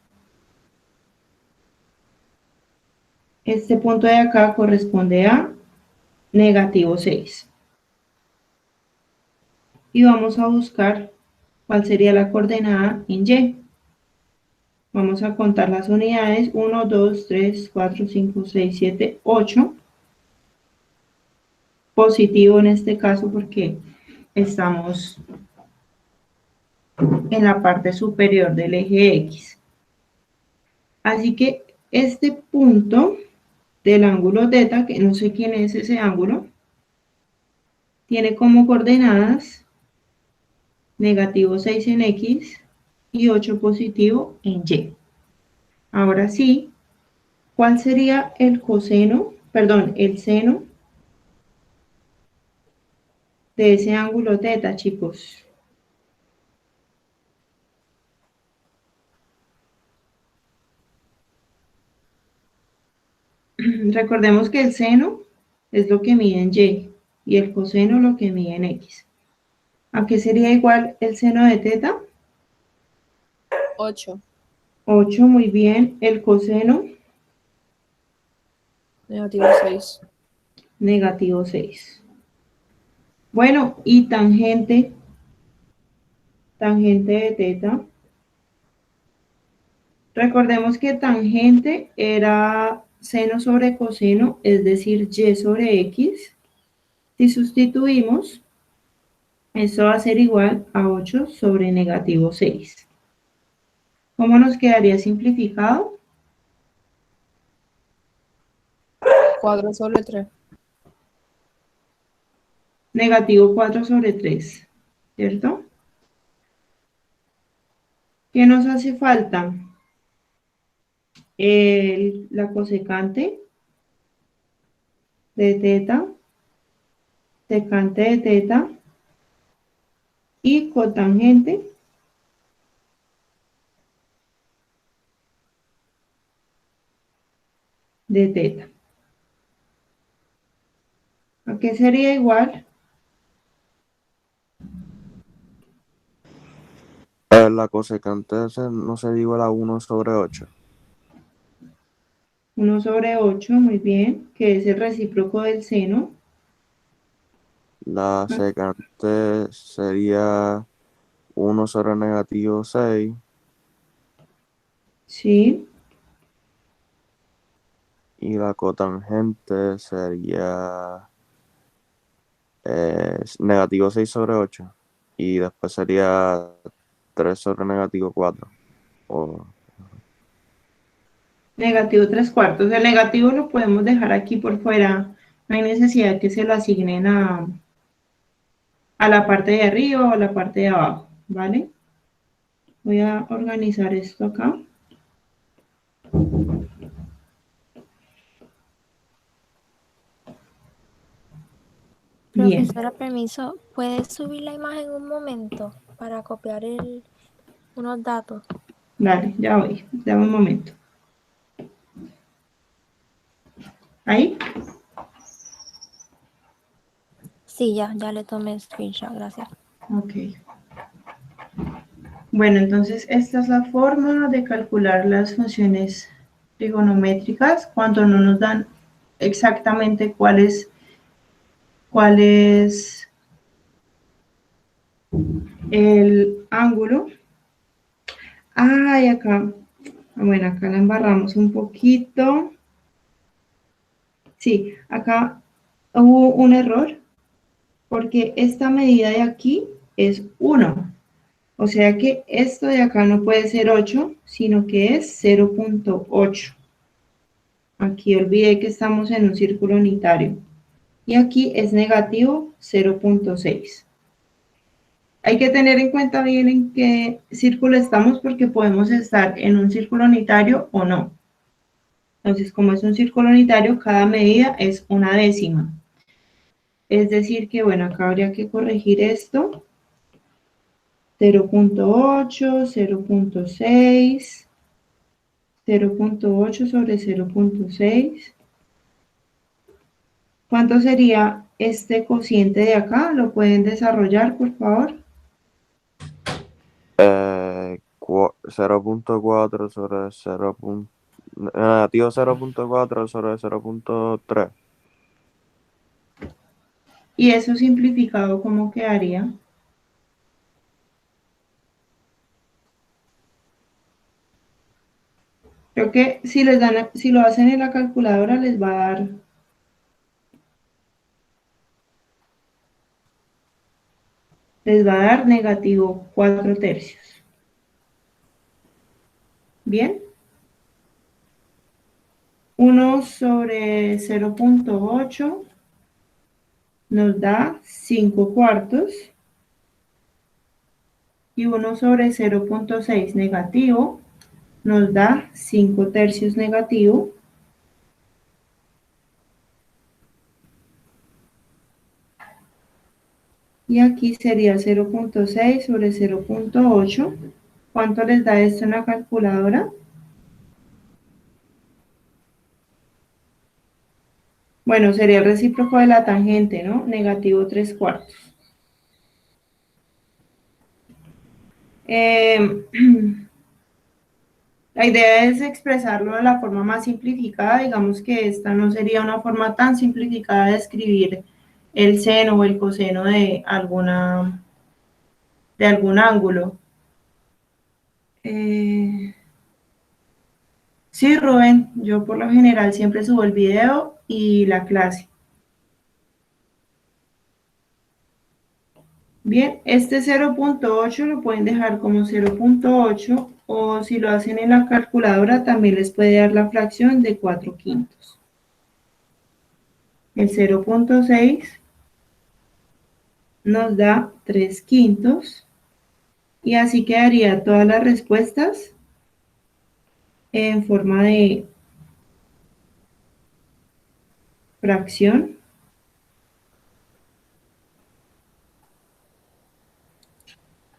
Este punto de acá corresponde a -6. Y vamos a buscar cuál sería la coordenada en y. Vamos a contar las unidades. 1, 2, 3, 4, 5, 6, 7, 8. Positivo en este caso porque estamos en la parte superior del eje X. Así que este punto del ángulo θ, que no sé quién es ese ángulo, tiene como coordenadas -6 en X y 8 positivo en Y. Ahora sí, ¿Cuál sería el coseno, perdón, el seno de ese ángulo teta, chicos? Recordemos que el seno es lo que mide en y el coseno lo que mide en x. ¿A qué sería igual el seno de teta? 8. 8, muy bien. El coseno, Negativo 6. negativo 6. Bueno, y tangente de teta. Recordemos que tangente era seno sobre coseno, es decir, y sobre x. Si sustituimos, esto va a ser igual a 8 sobre negativo 6. ¿Cómo nos quedaría simplificado? 4 sobre 3. Negativo 4 sobre 3, ¿cierto? ¿Qué nos hace falta? La cosecante de teta, secante de teta y cotangente de teta. ¿A qué sería igual? La cosecante no se igual a 1 sobre 8. 1 sobre 8, muy bien, que es el recíproco del seno. La secante sería 1 sobre negativo 6. Sí, Y la cotangente sería negativo 6 sobre 8. Y después sería 3 sobre negativo 4. O, negativo 3 cuartos. El negativo lo podemos dejar aquí por fuera. No hay necesidad que se lo asignen a la parte de arriba o a la parte de abajo, ¿vale? Voy a organizar esto acá. Bien, Profesora, permiso, ¿puedes subir la imagen un momento para copiar unos datos? dale, ya voy. Dame un momento. ¿Ahí? Sí, ya le tomé screenshot, gracias. Ok. Bueno, entonces esta es la forma de calcular las funciones trigonométricas cuando no nos dan exactamente cuál es el ángulo. Ay, acá, bueno, acá la embarramos un poquito. Sí, acá hubo un error porque esta medida de aquí es 1. O sea que esto de acá no puede ser 8, sino que es 0.8. Aquí olvidé que estamos en un círculo unitario. Y aquí es negativo 0.6. Hay que tener en cuenta bien en qué círculo estamos porque podemos estar en un círculo unitario o no. Entonces, como es un círculo unitario, cada medida es una décima. Es decir que, bueno, acá habría que corregir esto. 0.8, 0.6, 0.8 sobre 0.6. ¿Cuánto sería este cociente de acá? ¿Lo pueden desarrollar, por favor? 0.4 sobre 0. Negativo 0.4 sobre 0.3. Y eso simplificado, ¿cómo quedaría? Creo que si lo hacen en la calculadora les va a dar negativo 4 tercios. Bien. 1 sobre 0.8 nos da 5 cuartos. Y 1 sobre 0.6 negativo nos da 5 tercios negativo. Y aquí sería 0.6 sobre 0.8. ¿Cuánto les da esto en la calculadora? Bueno, sería el recíproco de la tangente, ¿no? Negativo 3/4. Eh, la idea es expresarlo de la forma más simplificada. Digamos que esta no sería una forma tan simplificada de escribir el seno o el coseno de algún ángulo. Sí, Rubén, yo por lo general siempre subo el video y la clase. Bien, este 0.8 lo pueden dejar como 0.8 o si lo hacen en la calculadora también les puede dar la fracción de 4/5. El 0.6 nos da 3/5 y así quedaría todas las respuestas en forma de fracción.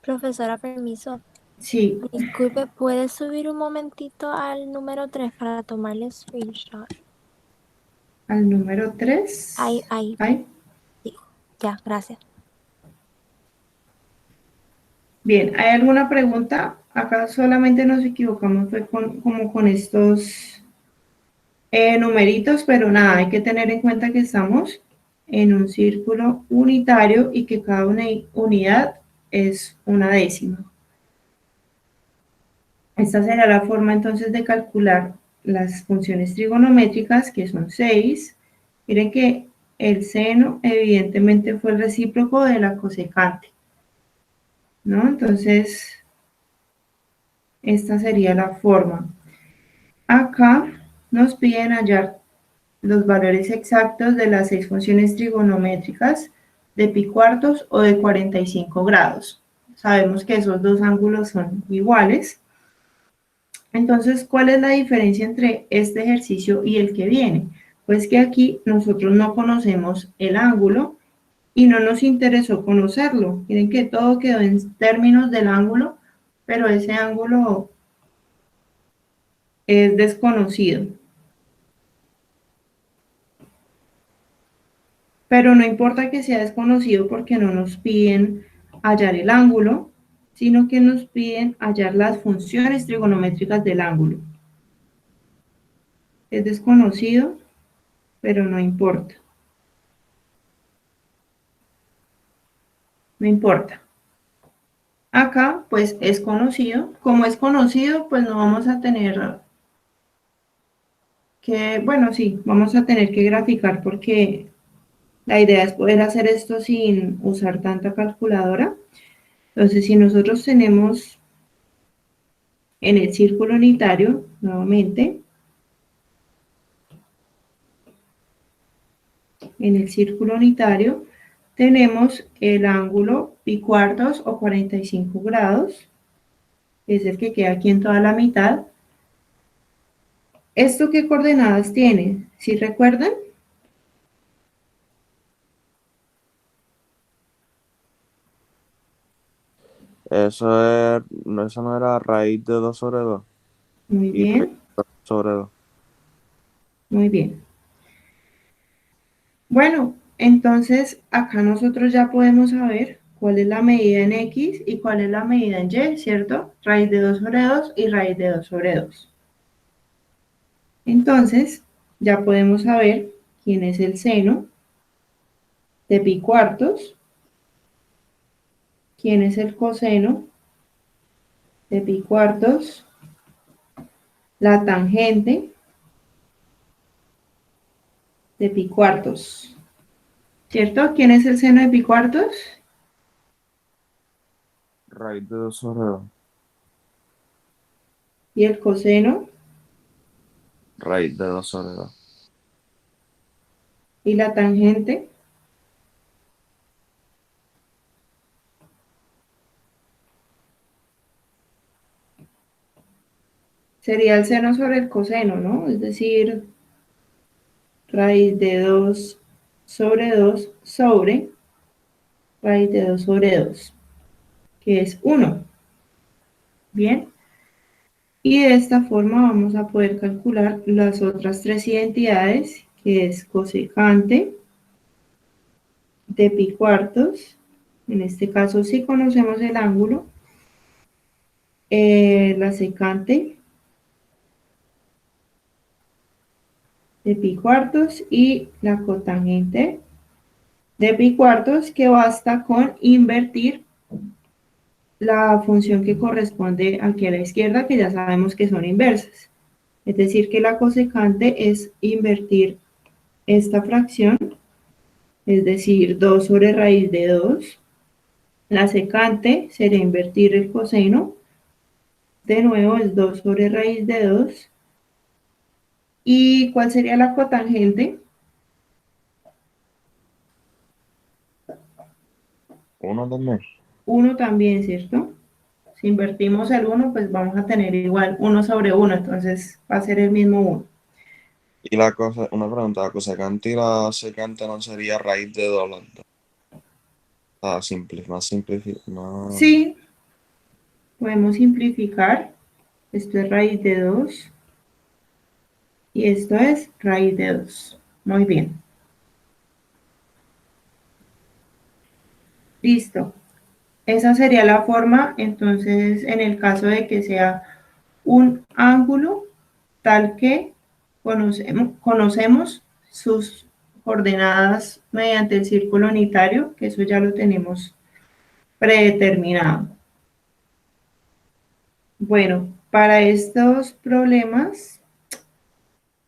Profesora, permiso. Sí, Disculpe, ¿puedes subir un momentito al número 3 para tomarle screenshot? al número 3. Ahí. Ahí. Sí, ya, gracias. Bien, ¿hay alguna pregunta? Acá solamente nos equivocamos fue como con estos numeritos, pero nada, hay que tener en cuenta que estamos en un círculo unitario y que cada unidad es una décima. Esta será la forma entonces de calcular las funciones trigonométricas, que son 6. Miren que el seno evidentemente fue el recíproco de la cosecante, ¿no? Entonces, esta sería la forma. Acá nos piden hallar los valores exactos de las 6 funciones trigonométricas de pi cuartos o de 45 grados. Sabemos que esos dos ángulos son iguales. Entonces, ¿cuál es la diferencia entre este ejercicio y el que viene? Pues que aquí nosotros no conocemos el ángulo y no nos interesó conocerlo. Miren que todo quedó en términos del ángulo, pero ese ángulo es desconocido. Pero no importa que sea desconocido porque no nos piden hallar el ángulo, sino que nos piden hallar las funciones trigonométricas del ángulo. Es desconocido, pero no importa. No importa. Acá, pues, es conocido. Como es conocido, pues no vamos a tener que, bueno, sí, vamos a tener que graficar porque la idea es poder hacer esto sin usar tanta calculadora. Entonces, si nosotros tenemos en el círculo unitario, nuevamente, en el círculo unitario, tenemos el ángulo pi cuartos o 45 grados, que es el que queda aquí en toda la mitad. ¿Esto qué coordenadas tiene? ¿Sí recuerdan? Eso no era raíz de 2 sobre 2 Muy y raíz bien, de 2 sobre 2. muy bien. Bueno, entonces acá nosotros ya podemos saber cuál es la medida en X y cuál es la medida en Y, ¿cierto? Raíz de 2 sobre 2 y raíz de 2 sobre 2. Entonces, ya podemos saber quién es el seno de pi cuartos, quién es el coseno de pi cuartos, la tangente de pi cuartos, ¿cierto? ¿Quién es el seno de pi cuartos? Raíz de 2 sobre 2. Y el coseno Raíz de 2 sobre 2. y la tangente. Sería el seno sobre el coseno, ¿no? Es decir, raíz de 2 sobre 2 sobre raíz de 2 sobre 2, que es 1. Bien. Y de esta forma vamos a poder calcular las otras tres identidades, que es cosecante de pi cuartos. En este caso sí conocemos el ángulo. La secante de pi cuartos y la cotangente de pi cuartos, que basta con invertir la función que corresponde aquí a la izquierda, que ya sabemos que son inversas. Es decir, que la cosecante es invertir esta fracción, es decir, 2 sobre raíz de 2. La secante sería invertir el coseno, de nuevo es 2 sobre raíz de 2. ¿Y cuál sería la cotangente? 1 también. 1 también, ¿cierto? Si invertimos el 1, pues vamos a tener igual 1 sobre 1, entonces va a ser el mismo 1. Y la cosa, una pregunta, la cosecante y la secante no sería raíz de 2 los dos. Más simplificado. Sí, podemos simplificar. Esto es raíz de 2 y esto es raíz de 2. Muy bien. Listo. Esa sería la forma, entonces, en el caso de que sea un ángulo tal que conocemos sus coordenadas mediante el círculo unitario, que eso ya lo tenemos predeterminado. Bueno, para estos problemas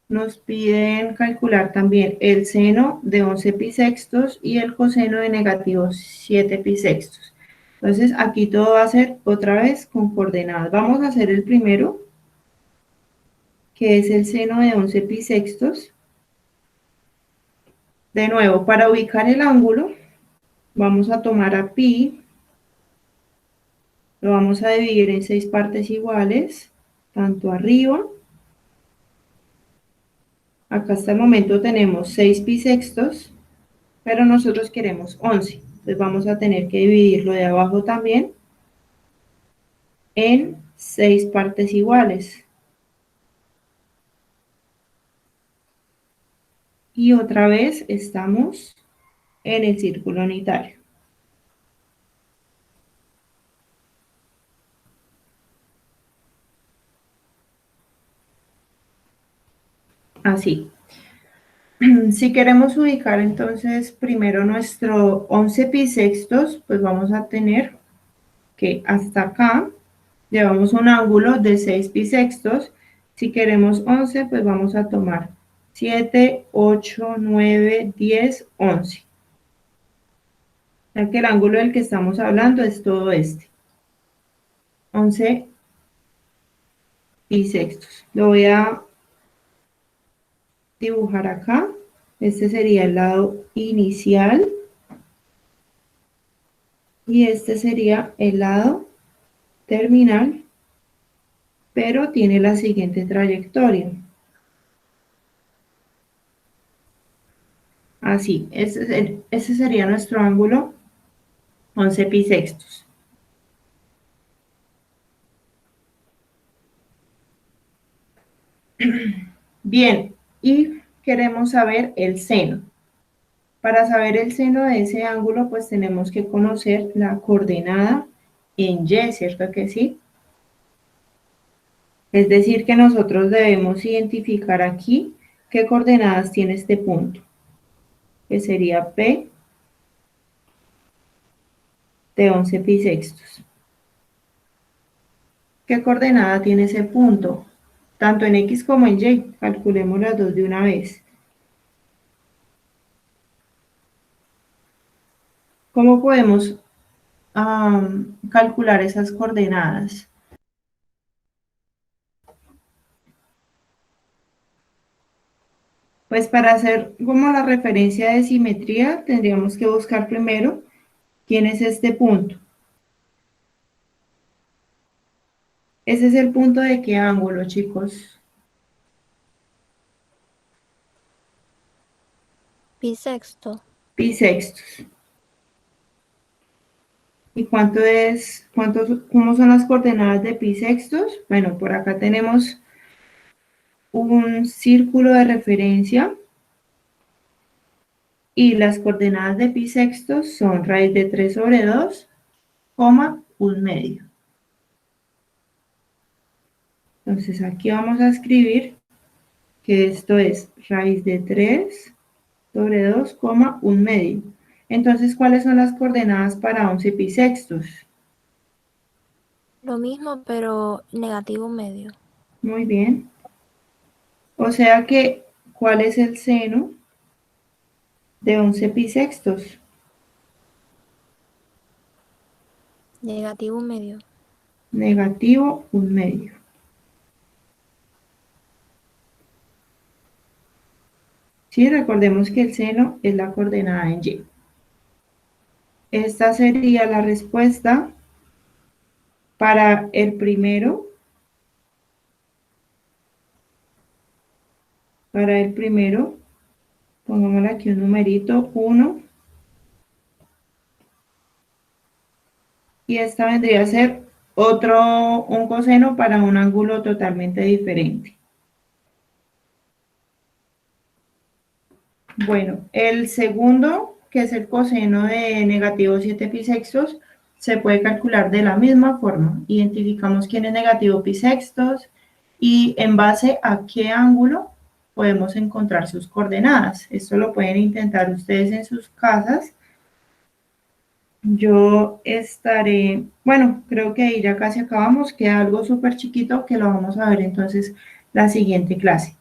nos piden calcular también el seno de 11 pi sextos y el coseno de negativo 7 pi sextos. Entonces, aquí todo va a ser otra vez con coordenadas. Vamos a hacer el primero, que es el seno de 11 pi sextos. De nuevo, para ubicar el ángulo, vamos a tomar a pi, lo vamos a dividir en 6 partes iguales, tanto arriba. Acá hasta el momento tenemos 6 pi sextos, pero nosotros queremos 11. Entonces vamos a tener que dividirlo de abajo también en 6 partes iguales. Y otra vez estamos en el círculo unitario. Así. Si queremos ubicar entonces primero nuestro 11 pi sextos, pues vamos a tener que hasta acá llevamos un ángulo de 6 pi sextos. Si queremos 11, pues vamos a tomar 7, 8, 9, 10, 11. Ya que el ángulo del que estamos hablando es todo este. 11 pi sextos. Lo voy a dibujar acá. Este sería el lado inicial. Y este sería el lado terminal, pero tiene la siguiente trayectoria. Así, ese sería nuestro ángulo 11 pi sextos. Bien, y queremos saber el seno. Para saber el seno de ese ángulo, pues tenemos que conocer la coordenada en Y, ¿cierto que sí? Es decir, que nosotros debemos identificar aquí qué coordenadas tiene este punto, que sería P de 11 pi sextos. ¿Qué coordenada tiene ese punto? Tanto en X como en Y. Calculemos las dos de una vez. ¿Cómo podemos calcular esas coordenadas? Pues para hacer como la referencia de simetría, tendríamos que buscar primero quién es este punto. Ese es el punto de qué ángulo, chicos. Pi sexto. Pi sextos. ¿Y cómo son las coordenadas de pi sextos? Bueno, por acá tenemos un círculo de referencia y las coordenadas de pi sextos son raíz de 3 sobre 2, coma, 1/2. Entonces aquí vamos a escribir que esto es raíz de 3 sobre 2, coma, 1/2. Entonces, ¿cuáles son las coordenadas para 11 pi sextos? Lo mismo, pero negativo 1/2. Muy bien. O sea que, ¿cuál es el seno de 11 pi sextos? Negativo 1/2. Negativo 1/2. Sí, recordemos que el seno es la coordenada en Y. Esta sería la respuesta para el primero. Para el primero, pongámosle aquí un numerito, 1. Y esta vendría a ser un coseno para un ángulo totalmente diferente. Bueno, el segundo, que es el coseno de negativo 7 pi sextos, se puede calcular de la misma forma. Identificamos quién es negativo pi sextos y en base a qué ángulo podemos encontrar sus coordenadas. Esto lo pueden intentar ustedes en sus casas. Yo estaré, bueno, creo que ahí ya casi acabamos, queda algo súper chiquito que lo vamos a ver entonces la siguiente clase.